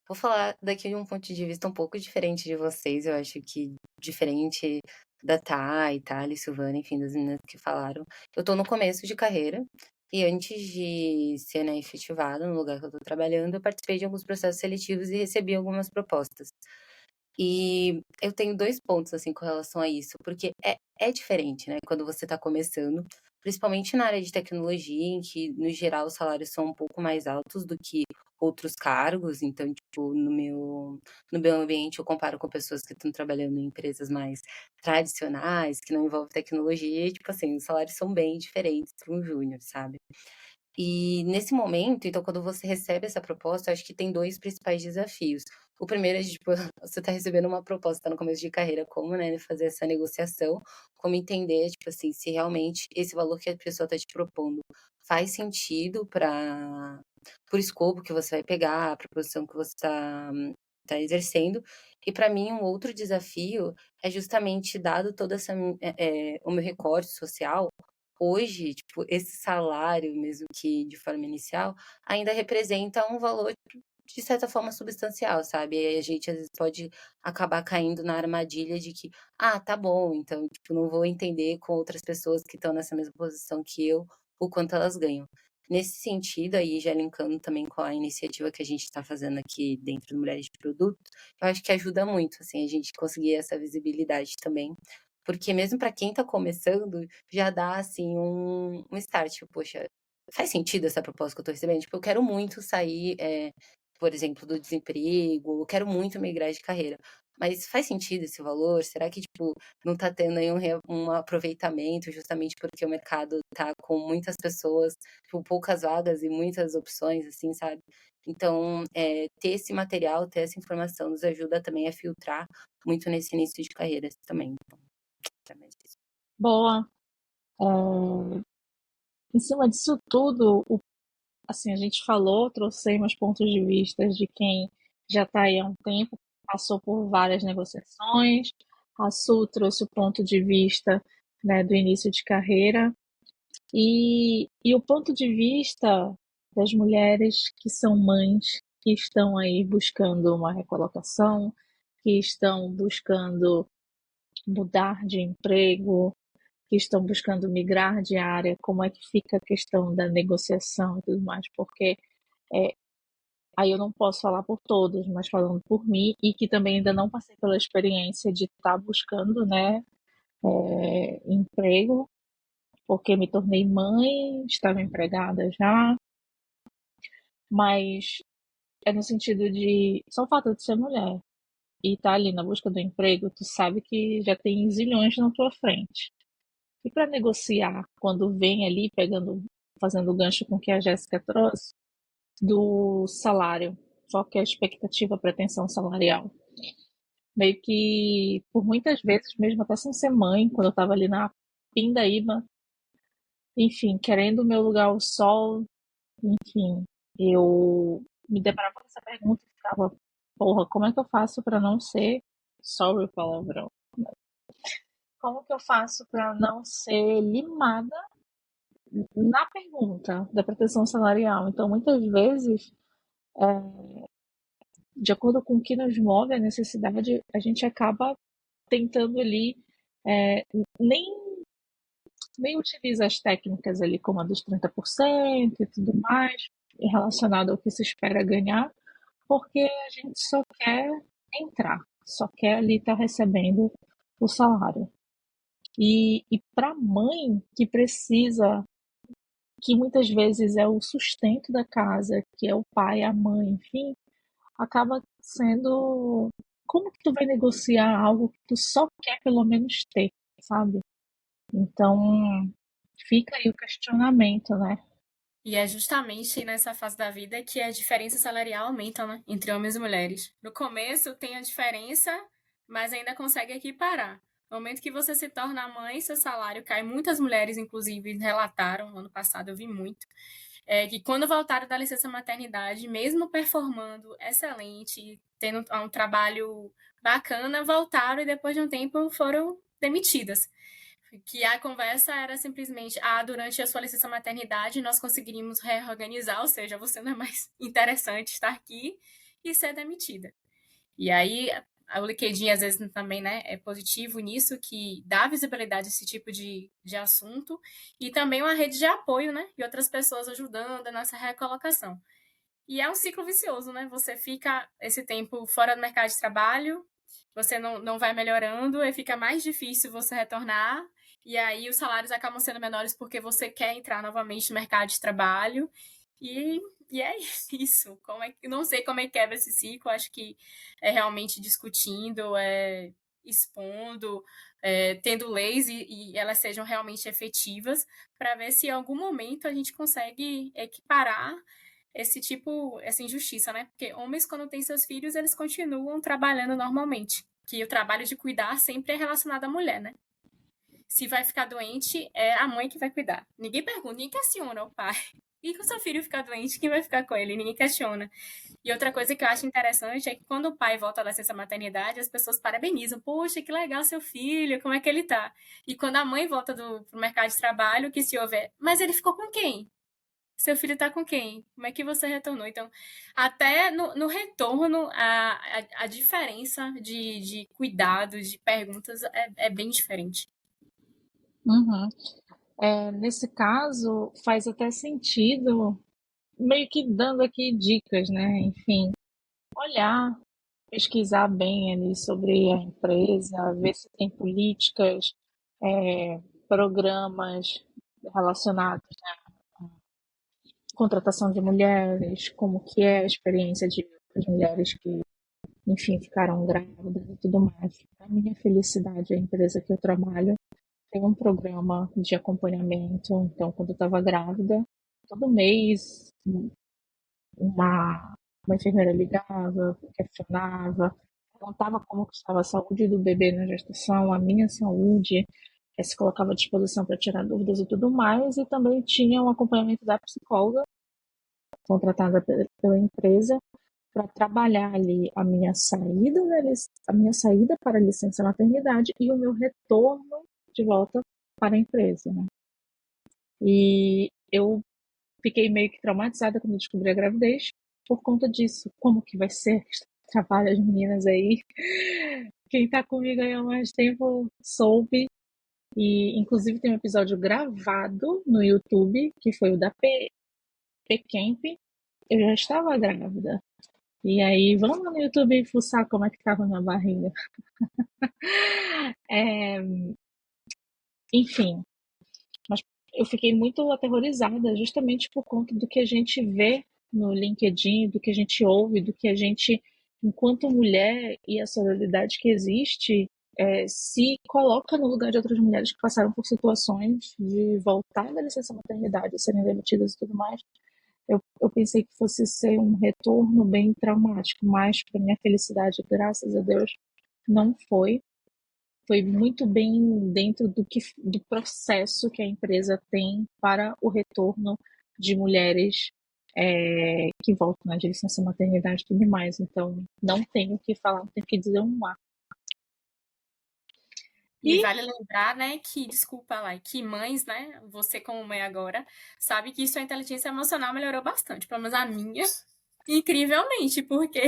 Speaker 8: Vou falar daqui de um ponto de vista um pouco diferente de vocês, eu acho que diferente da Thay, Thali, Silvana, enfim, das meninas que falaram. Eu tô no começo de carreira e antes de ser, né, efetivada no lugar que eu tô trabalhando, eu participei de alguns processos seletivos e recebi algumas propostas. E eu tenho 2 pontos, assim, com relação a isso, porque é diferente, né, quando você tá começando, principalmente na área de tecnologia, em que, no geral, os salários são um pouco mais altos do que outros cargos. Então, tipo, no meu ambiente, eu comparo com pessoas que estão trabalhando em empresas mais tradicionais, que não envolvem tecnologia, e, tipo assim, os salários são bem diferentes para um júnior, sabe. E nesse momento, então, quando você recebe essa proposta, eu acho que tem 2 principais desafios. O primeiro é de, tipo, você tá recebendo uma proposta, tá no começo de carreira, como, né, fazer essa negociação, como entender, tipo assim, se realmente esse valor que a pessoa tá te propondo faz sentido para o escopo que você vai pegar, para a posição que você tá exercendo. E para mim, um outro desafio é justamente dado toda essa, o meu recorte social, hoje, tipo, esse salário, mesmo que de forma inicial, ainda representa um valor de certa forma substancial, sabe? E aí a gente às vezes pode acabar caindo na armadilha de que, ah, tá bom, então, tipo, não vou entender com outras pessoas que estão nessa mesma posição que eu, o quanto elas ganham. Nesse sentido, aí já linkando também com a iniciativa que a gente está fazendo aqui dentro do Mulheres de Produto, eu acho que ajuda muito, assim, a gente conseguir essa visibilidade também, porque mesmo para quem está começando, já dá, assim, um start, tipo, poxa, faz sentido essa proposta que eu tô recebendo? Tipo, eu quero muito sair, por exemplo, do desemprego, eu quero muito migrar de carreira, mas faz sentido esse valor? Será que, tipo, não tá tendo aí um aproveitamento justamente porque o mercado tá com muitas pessoas, tipo, poucas vagas e muitas opções, assim, sabe? Então, ter esse material, ter essa informação nos ajuda também a filtrar muito nesse início de carreira também. Então, é mais isso.
Speaker 1: Boa. Em cima disso tudo, assim, a gente falou, trouxemos pontos de vista de quem já está aí há um tempo, passou por várias negociações. A Su trouxe o ponto de vista, né, do início de carreira. E o ponto de vista das mulheres que são mães, que estão aí buscando uma recolocação, que estão buscando mudar de emprego, que estão buscando migrar de área, como é que fica a questão da negociação e tudo mais, porque aí eu não posso falar por todos, mas falando por mim, e que também ainda não passei pela experiência de estar buscando, né, emprego, porque me tornei mãe, estava empregada já, mas é no sentido de só o fato de ser mulher e estar ali na busca do emprego, tu sabe que já tem zilhões na tua frente. E para negociar, quando vem ali fazendo o gancho com o que a Jéssica trouxe, do salário, qual que é a expectativa, a pretensão salarial? Meio que, por muitas vezes, mesmo até sem ser mãe, quando eu estava ali na pindaíba, enfim, querendo o meu lugar ao sol, enfim, eu me deparava com essa pergunta e ficava, porra, como é que eu faço para não ser, sorry o palavrão, como que eu faço para não ser limada na pergunta da pretensão salarial? Então, muitas vezes, de acordo com o que nos move a necessidade, a gente acaba tentando ali, é, nem, nem utiliza as técnicas ali como a dos 30% e tudo mais, relacionado ao que se espera ganhar, porque a gente só quer entrar, só quer ali estar recebendo o salário. E para a mãe que precisa que muitas vezes é o sustento da casa, que é o pai, a mãe, enfim, acaba sendo como que tu vai negociar algo que tu só quer pelo menos ter, sabe? Então, fica aí o questionamento, né?
Speaker 6: E é justamente nessa fase da vida que a diferença salarial aumenta, né, entre homens e mulheres. No começo tem a diferença, mas ainda consegue equiparar. No momento que você se torna mãe, seu salário cai. Muitas mulheres, inclusive, relataram, ano passado eu vi muito, que quando voltaram da licença maternidade, mesmo performando excelente, tendo um trabalho bacana, voltaram e depois de um tempo foram demitidas. Que a conversa era simplesmente, durante a sua licença maternidade nós conseguiríamos reorganizar, ou seja, você não é mais interessante estar aqui e ser demitida. E aí, o LinkedIn às vezes também, né, é positivo nisso, que dá visibilidade a esse tipo de assunto, e também uma rede de apoio, né, e outras pessoas ajudando nessa recolocação. E é um ciclo vicioso, né, você fica esse tempo fora do mercado de trabalho, você não vai melhorando, e fica mais difícil você retornar, e aí os salários acabam sendo menores porque você quer entrar novamente no mercado de trabalho, e é isso. Não sei como é que quebra esse ciclo, acho que é realmente discutindo, expondo, tendo leis e elas sejam realmente efetivas, para ver se em algum momento a gente consegue equiparar essa injustiça, né? Porque homens, quando têm seus filhos, eles continuam trabalhando normalmente. Que o trabalho de cuidar sempre é relacionado à mulher, né? Se vai ficar doente, é a mãe que vai cuidar. Ninguém pergunta, ninguém questiona o pai. E quando o seu filho ficar doente, quem vai ficar com ele? Ninguém questiona. E outra coisa que eu acho interessante é que quando o pai volta da licença maternidade, as pessoas parabenizam. Poxa, que legal seu filho, como é que ele tá? E quando a mãe volta pro mercado de trabalho, o que se ouve é, mas ele ficou com quem? Seu filho tá com quem? Como é que você retornou? Então, até no retorno, a diferença de cuidados, de perguntas, é bem diferente.
Speaker 1: Uhum. Nesse caso, faz até sentido, meio que dando aqui dicas, né? Enfim, olhar, pesquisar bem ali sobre a empresa, ver se tem políticas, programas relacionados à contratação de mulheres, como que é a experiência de outras mulheres que, enfim, ficaram grávidas e tudo mais. Para minha felicidade, a empresa que eu trabalho tem um programa de acompanhamento. Então, quando eu estava grávida, todo mês uma enfermeira ligava, questionava, perguntava como estava a saúde do bebê na gestação, a minha saúde, se colocava à disposição para tirar dúvidas e tudo mais, e também tinha um acompanhamento da psicóloga, contratada pela empresa, para trabalhar ali a minha saída para a licença maternidade e o meu retorno de volta para a empresa, né? E eu fiquei meio que traumatizada quando descobri a gravidez por conta disso. Como que vai ser? Trabalho as meninas aí. Quem tá comigo aí há mais tempo soube. E inclusive tem um episódio gravado no YouTube, que foi o da P-Camp. Eu já estava grávida. E aí, vamos lá no YouTube fuçar como é que tava minha barriga. Enfim, mas eu fiquei muito aterrorizada justamente por conta do que a gente vê no LinkedIn, do que a gente ouve, do que a gente, enquanto mulher, e a sororidade que existe, se coloca no lugar de outras mulheres que passaram por situações de voltar da licença maternidade, serem demitidas e tudo mais. Eu pensei que fosse ser um retorno bem traumático, mas para minha felicidade, graças a Deus, não foi. Foi muito bem dentro do processo que a empresa tem para o retorno de mulheres que voltam, né, de licença maternidade e tudo mais. Então, não tenho o que falar, não tenho o que dizer um A.
Speaker 6: E vale lembrar, né, desculpa lá, que mães, né, você como mãe agora, sabe que sua inteligência emocional melhorou bastante, pelo menos a minha, incrivelmente, porque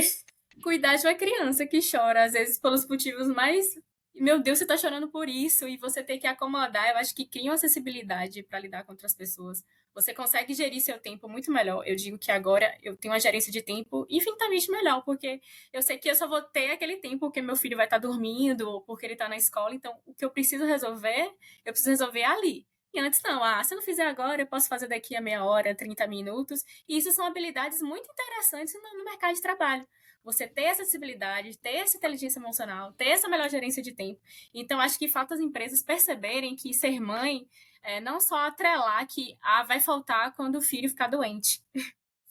Speaker 6: cuidar de uma criança que chora, às vezes pelos motivos mais, meu Deus, você tá chorando por isso, e você ter que acomodar, eu acho que cria uma acessibilidade para lidar com outras pessoas. Você consegue gerir seu tempo muito melhor. Eu digo que agora eu tenho uma gerência de tempo infinitamente melhor, porque eu sei que eu só vou ter aquele tempo porque meu filho vai estar dormindo ou porque ele está na escola. Então, o que eu preciso resolver ali. E antes não, se eu não fizer agora, eu posso fazer daqui a meia hora, 30 minutos. E isso são habilidades muito interessantes no mercado de trabalho. Você ter essa acessibilidade, ter essa inteligência emocional, ter essa melhor gerência de tempo. Então, acho que falta as empresas perceberem que ser mãe é não só atrelar que vai faltar quando o filho ficar doente.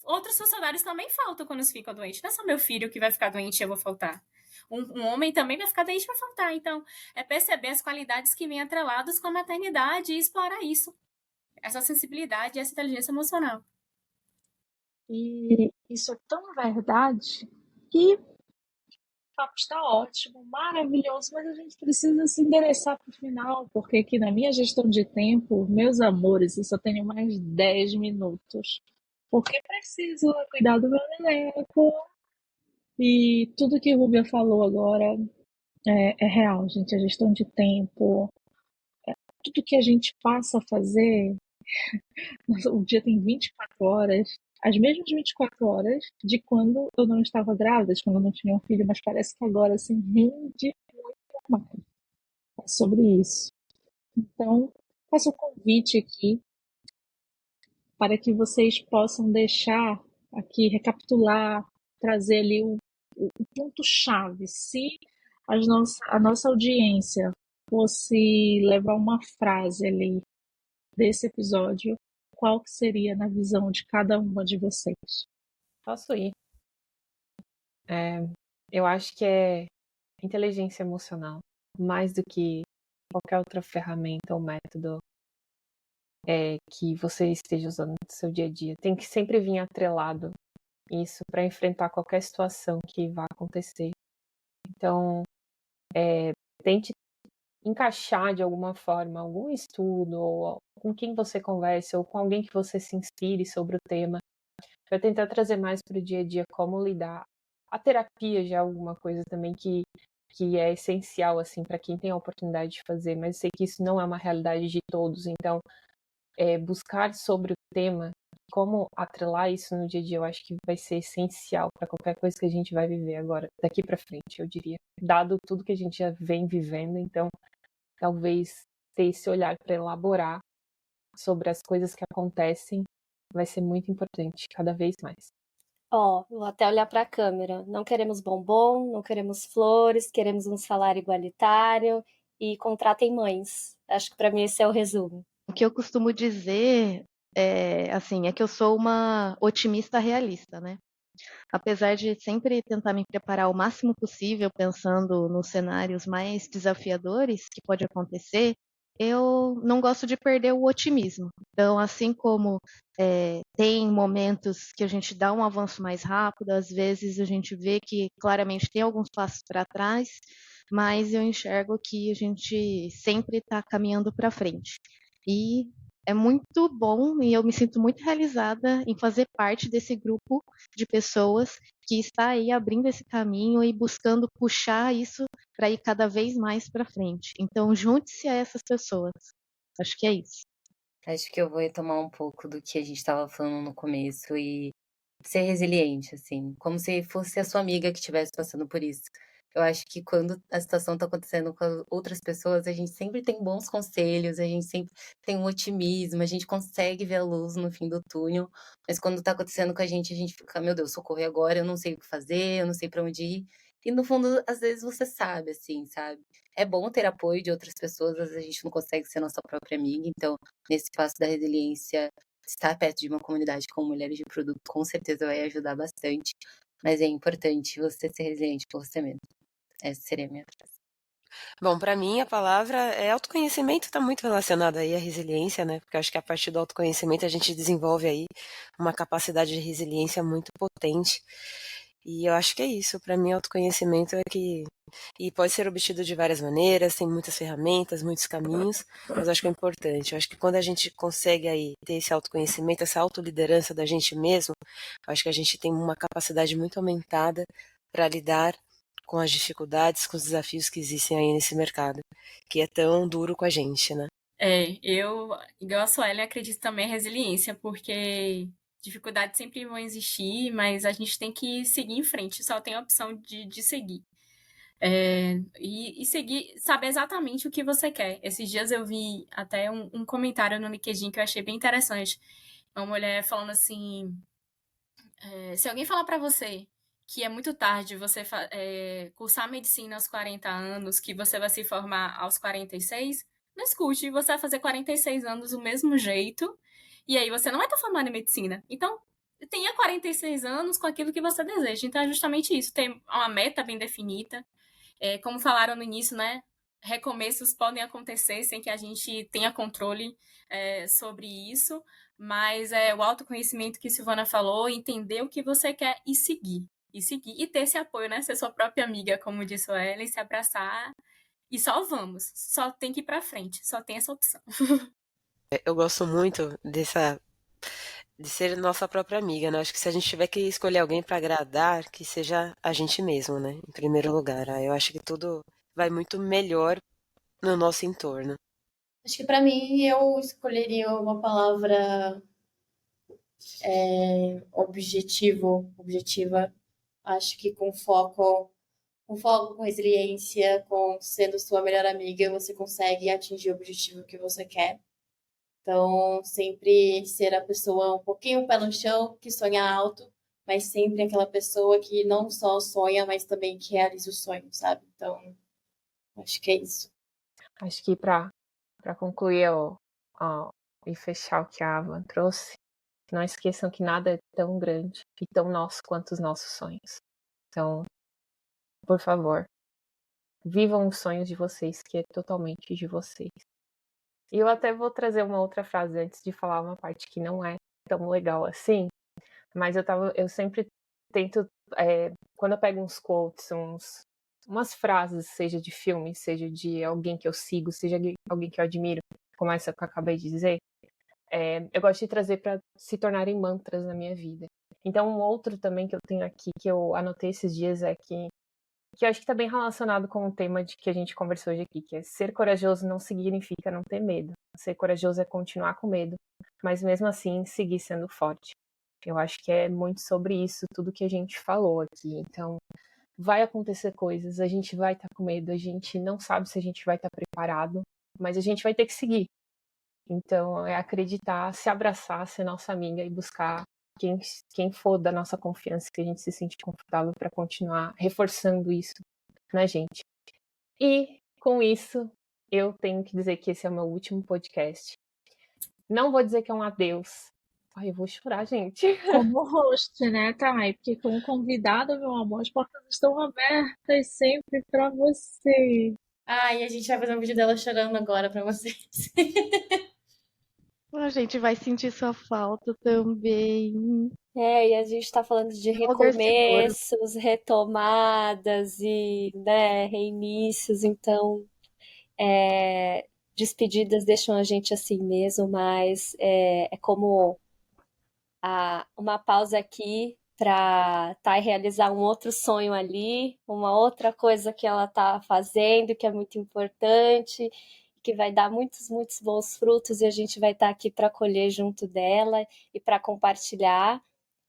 Speaker 6: Outros funcionários também faltam quando ficam doentes. Não é só meu filho que vai ficar doente e eu vou faltar. Um homem também vai ficar doente e vai faltar. Então, é perceber as qualidades que vêm atreladas com a maternidade e explorar isso. Essa sensibilidade e essa inteligência emocional.
Speaker 1: E isso é tão verdade que o papo está ótimo, maravilhoso, mas a gente precisa se endereçar para o final, porque aqui na minha gestão de tempo, meus amores, eu só tenho mais 10 minutos. Porque preciso cuidar do meu neneco. E tudo que o Rubia falou agora é real, gente. A gestão de tempo, tudo que a gente passa a fazer, o dia tem 24 horas, as mesmas 24 horas de quando eu não estava grávida, de quando eu não tinha um filho, mas parece que agora assim rende muito mais. É sobre isso. Então, faço o convite aqui para que vocês possam deixar aqui, recapitular, trazer ali o ponto-chave. Se a nossa audiência fosse levar uma frase ali desse episódio, qual que seria na visão de cada uma de vocês?
Speaker 5: Posso ir. Eu acho que é inteligência emocional, mais do que qualquer outra ferramenta ou método que você esteja usando no seu dia a dia. Tem que sempre vir atrelado isso para enfrentar qualquer situação que vá acontecer. Então, tente encaixar de alguma forma algum estudo, ou com quem você converse, ou com alguém que você se inspire sobre o tema, para tentar trazer mais para o dia a dia como lidar. A terapia já é alguma coisa também que é essencial assim para quem tem a oportunidade de fazer, mas eu sei que isso não é uma realidade de todos, então buscar sobre o tema, como atrelar isso no dia a dia, eu acho que vai ser essencial para qualquer coisa que a gente vai viver agora, daqui para frente, eu diria. Dado tudo que a gente já vem vivendo, então talvez ter esse olhar para elaborar sobre as coisas que acontecem vai ser muito importante, cada vez mais.
Speaker 7: Vou até olhar para a câmera. Não queremos bombom, não queremos flores, queremos um salário igualitário e contratem mães. Acho que para mim esse é o resumo.
Speaker 3: O que eu costumo dizer é que eu sou uma otimista realista, né? Apesar de sempre tentar me preparar o máximo possível, pensando nos cenários mais desafiadores que pode acontecer, eu não gosto de perder o otimismo. Então, assim como tem momentos que a gente dá um avanço mais rápido, às vezes a gente vê que claramente tem alguns passos para trás, mas eu enxergo que a gente sempre está caminhando para frente. E é muito bom e eu me sinto muito realizada em fazer parte desse grupo de pessoas que está aí abrindo esse caminho e buscando puxar isso para ir cada vez mais para frente. Então, junte-se a essas pessoas. Acho que é isso.
Speaker 8: Acho que eu vou retomar um pouco do que a gente estava falando no começo e ser resiliente, assim, como se fosse a sua amiga que estivesse passando por isso. Eu acho que quando a situação está acontecendo com outras pessoas, a gente sempre tem bons conselhos, a gente sempre tem um otimismo, a gente consegue ver a luz no fim do túnel, mas quando está acontecendo com a gente fica, meu Deus, socorre agora, eu não sei o que fazer, eu não sei para onde ir. E no fundo, às vezes você sabe, assim, sabe? É bom ter apoio de outras pessoas, às vezes a gente não consegue ser nossa própria amiga, então, nesse passo da resiliência, estar perto de uma comunidade com mulheres de produto com certeza vai ajudar bastante, mas é importante você ser resiliente por você mesmo. Essa seria a minha frase.
Speaker 4: Bom, para mim a palavra é autoconhecimento, está muito relacionado aí à resiliência, né? Porque eu acho que a partir do autoconhecimento a gente desenvolve aí uma capacidade de resiliência muito potente. E eu acho que é isso. Para mim, autoconhecimento é que e pode ser obtido de várias maneiras, tem muitas ferramentas, muitos caminhos, mas eu acho que é importante. Eu acho que quando a gente consegue aí ter esse autoconhecimento, essa autoliderança da gente mesmo, eu acho que a gente tem uma capacidade muito aumentada para lidar com as dificuldades, com os desafios que existem aí nesse mercado, que é tão duro com a gente, né?
Speaker 6: Eu, igual a Suelen, acredito também em resiliência, porque dificuldades sempre vão existir, mas a gente tem que seguir em frente, só tem a opção de seguir. E seguir, saber exatamente o que você quer. Esses dias eu vi até um comentário no LinkedIn que eu achei bem interessante. Uma mulher falando assim, se alguém falar pra você que é muito tarde você cursar medicina aos 40 anos, que você vai se formar aos 46, não escute, você vai fazer 46 anos do mesmo jeito, e aí você não vai estar formado em medicina. Então, tenha 46 anos com aquilo que você deseja. Então, é justamente isso, ter uma meta bem definida. Como falaram no início, né? Recomeços podem acontecer sem que a gente tenha controle sobre isso, mas é o autoconhecimento que Silvana falou, entender o que você quer e seguir. E seguir, e ter esse apoio, né? Ser sua própria amiga, como disse a Ellen, se abraçar e só vamos. Só tem que ir pra frente, só tem essa opção.
Speaker 4: Eu gosto muito de ser nossa própria amiga, né? Acho que se a gente tiver que escolher alguém para agradar, que seja a gente mesmo, né? Em primeiro lugar. Aí eu acho que tudo vai muito melhor no nosso entorno.
Speaker 2: Acho que pra mim eu escolheria uma palavra objetiva. Acho que com resiliência, com sendo sua melhor amiga, você consegue atingir o objetivo que você quer. Então, sempre ser a pessoa um pouquinho pé no chão, que sonha alto, mas sempre aquela pessoa que não só sonha, mas também que realiza o sonho, sabe? Então, acho que é isso.
Speaker 5: Acho que para concluir e fechar o que a Avan trouxe, não esqueçam que nada é tão grande e tão nosso quanto os nossos sonhos. Então, por favor, vivam os sonhos de vocês, que é totalmente de vocês. E eu até vou trazer uma outra frase antes de falar uma parte que não é tão legal assim, mas eu sempre tento, quando eu pego uns quotes, umas frases, seja de filme, seja de alguém que eu sigo, seja alguém que eu admiro, como essa que eu acabei de dizer, eu gosto de trazer para se tornarem mantras na minha vida. Então, um outro também que eu tenho aqui, que eu anotei esses dias, é que eu acho que está bem relacionado com o tema de que a gente conversou hoje aqui, que é ser corajoso não significa não ter medo. Ser corajoso é continuar com medo, mas mesmo assim seguir sendo forte. Eu acho que é muito sobre isso, tudo que a gente falou aqui. Então, vai acontecer coisas, a gente vai estar com medo, a gente não sabe se a gente vai estar preparado, mas a gente vai ter que seguir. Então, é acreditar, se abraçar, ser nossa amiga e buscar quem for da nossa confiança, que a gente se sente confortável para continuar reforçando isso na gente. E, com isso, eu tenho que dizer que esse é o meu último podcast. Não vou dizer que é um adeus. Ai, eu vou chorar, gente.
Speaker 1: Como host, né, Thay? Porque como convidada, meu amor, as portas estão abertas sempre para você.
Speaker 2: E a gente vai fazer um vídeo dela chorando agora pra vocês.
Speaker 3: A gente vai sentir sua falta também.
Speaker 7: E a gente está falando de
Speaker 3: É um lugar seguro.
Speaker 7: recomeços, retomadas e, né, reinícios, então despedidas deixam a gente assim mesmo, mas é como uma pausa aqui para realizar um outro sonho ali, uma outra coisa que ela está fazendo, que é muito importante, que vai dar muitos, muitos bons frutos e a gente vai estar aqui para colher junto dela e para compartilhar.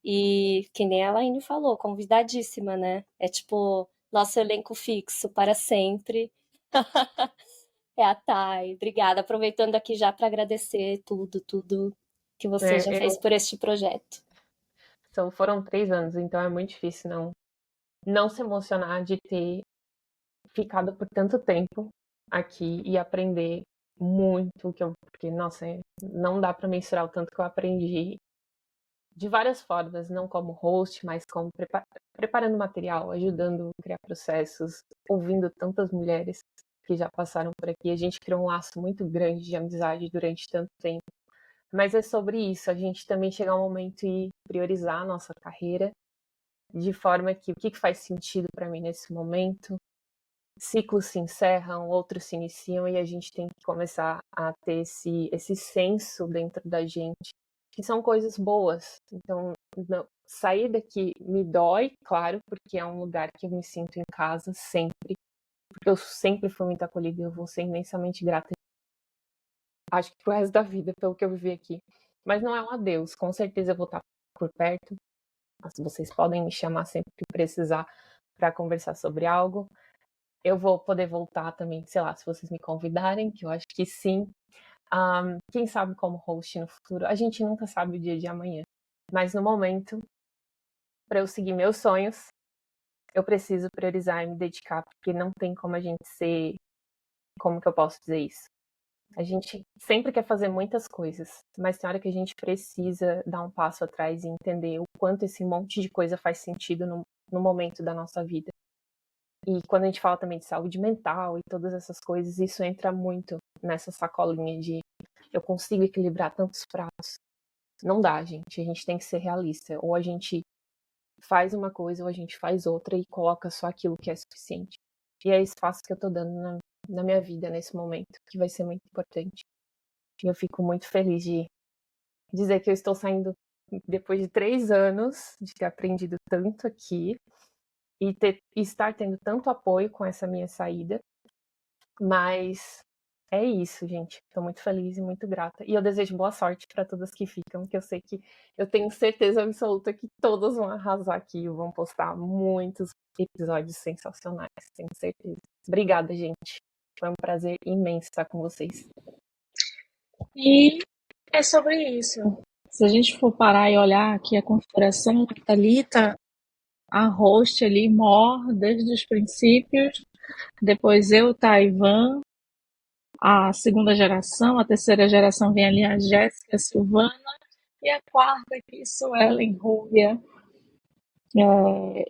Speaker 7: E que nem a Laine falou, convidadíssima, né? É tipo nosso elenco fixo para sempre. É a Thay. Obrigada. Aproveitando aqui já para agradecer tudo que você já fez por este projeto.
Speaker 5: Foram 3 anos, então é muito difícil não se emocionar de ter ficado por tanto tempo aqui e aprender muito, porque, nossa, não dá para mensurar o tanto que eu aprendi de várias formas, não como host, mas como preparando material, ajudando a criar processos, ouvindo tantas mulheres que já passaram por aqui. A gente criou um laço muito grande de amizade durante tanto tempo. Mas é sobre isso, a gente também chegar um momento e priorizar a nossa carreira de forma que o que faz sentido para mim nesse momento. Ciclos se encerram, outros se iniciam e a gente tem que começar a ter esse senso dentro da gente, que são coisas boas. Então, sair daqui me dói, claro, porque é um lugar que eu me sinto em casa sempre, porque eu sempre fui muito acolhida e eu vou ser imensamente grata, acho que pro resto da vida, pelo que eu vivi aqui. Mas não é um adeus, com certeza eu vou estar por perto, mas vocês podem me chamar sempre que precisar para conversar sobre algo. eu vou poder voltar também, sei lá, se vocês me convidarem, que eu acho que sim. Quem sabe como host no futuro? A gente nunca sabe o dia de amanhã. Mas no momento, para eu seguir meus sonhos, eu preciso priorizar e me dedicar, porque não tem como a gente ser... Como que eu posso dizer isso? A gente sempre quer fazer muitas coisas, mas tem hora que a gente precisa dar um passo atrás e entender o quanto esse monte de coisa faz sentido no momento da nossa vida. E quando a gente fala também de saúde mental e todas essas coisas, isso entra muito nessa sacolinha de eu consigo equilibrar tantos pratos. Não dá, gente. A gente tem que ser realista. Ou a gente faz uma coisa ou a gente faz outra e coloca só aquilo que é suficiente. E é esse passo que eu tô dando na minha vida nesse momento, que vai ser muito importante. E eu fico muito feliz de dizer que eu estou saindo depois de 3 anos de ter aprendido tanto aqui e estar tendo tanto apoio com essa minha saída. Mas é isso, gente. Estou muito feliz e muito grata. E eu desejo boa sorte para todas que ficam, que eu sei que eu tenho certeza absoluta que todas vão arrasar aqui, vão postar muitos episódios sensacionais, tenho certeza. Obrigada, gente. Foi um prazer imenso estar com vocês.
Speaker 1: E é sobre isso. Se a gente for parar e olhar aqui a configuração, a Thalita, a host ali, mor desde os princípios, depois eu, Taiwan, a segunda geração, a terceira geração vem ali a Jéssica, a Silvana, e a quarta aqui, Suelen, Rúbia.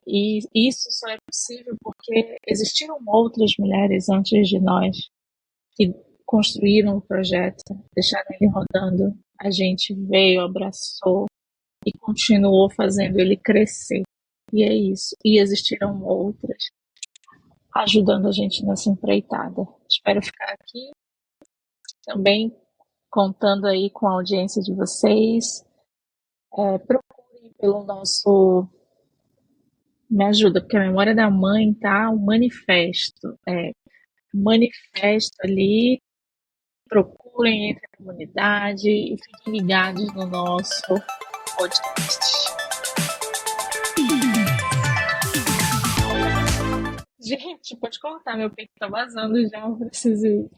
Speaker 1: E isso só é possível porque existiram outras mulheres antes de nós que construíram o projeto, deixaram ele rodando. A gente veio, abraçou e continuou fazendo ele crescer. E é isso. E existiram outras ajudando a gente nessa empreitada. Espero ficar aqui também contando aí com a audiência de vocês. Procurem pelo nosso... Me ajuda, porque a memória da mãe tá um manifesto. Manifesto ali. Procurem entre a comunidade e fiquem ligados no nosso podcast. Gente, pode cortar, meu peito tá vazando já, eu preciso ir.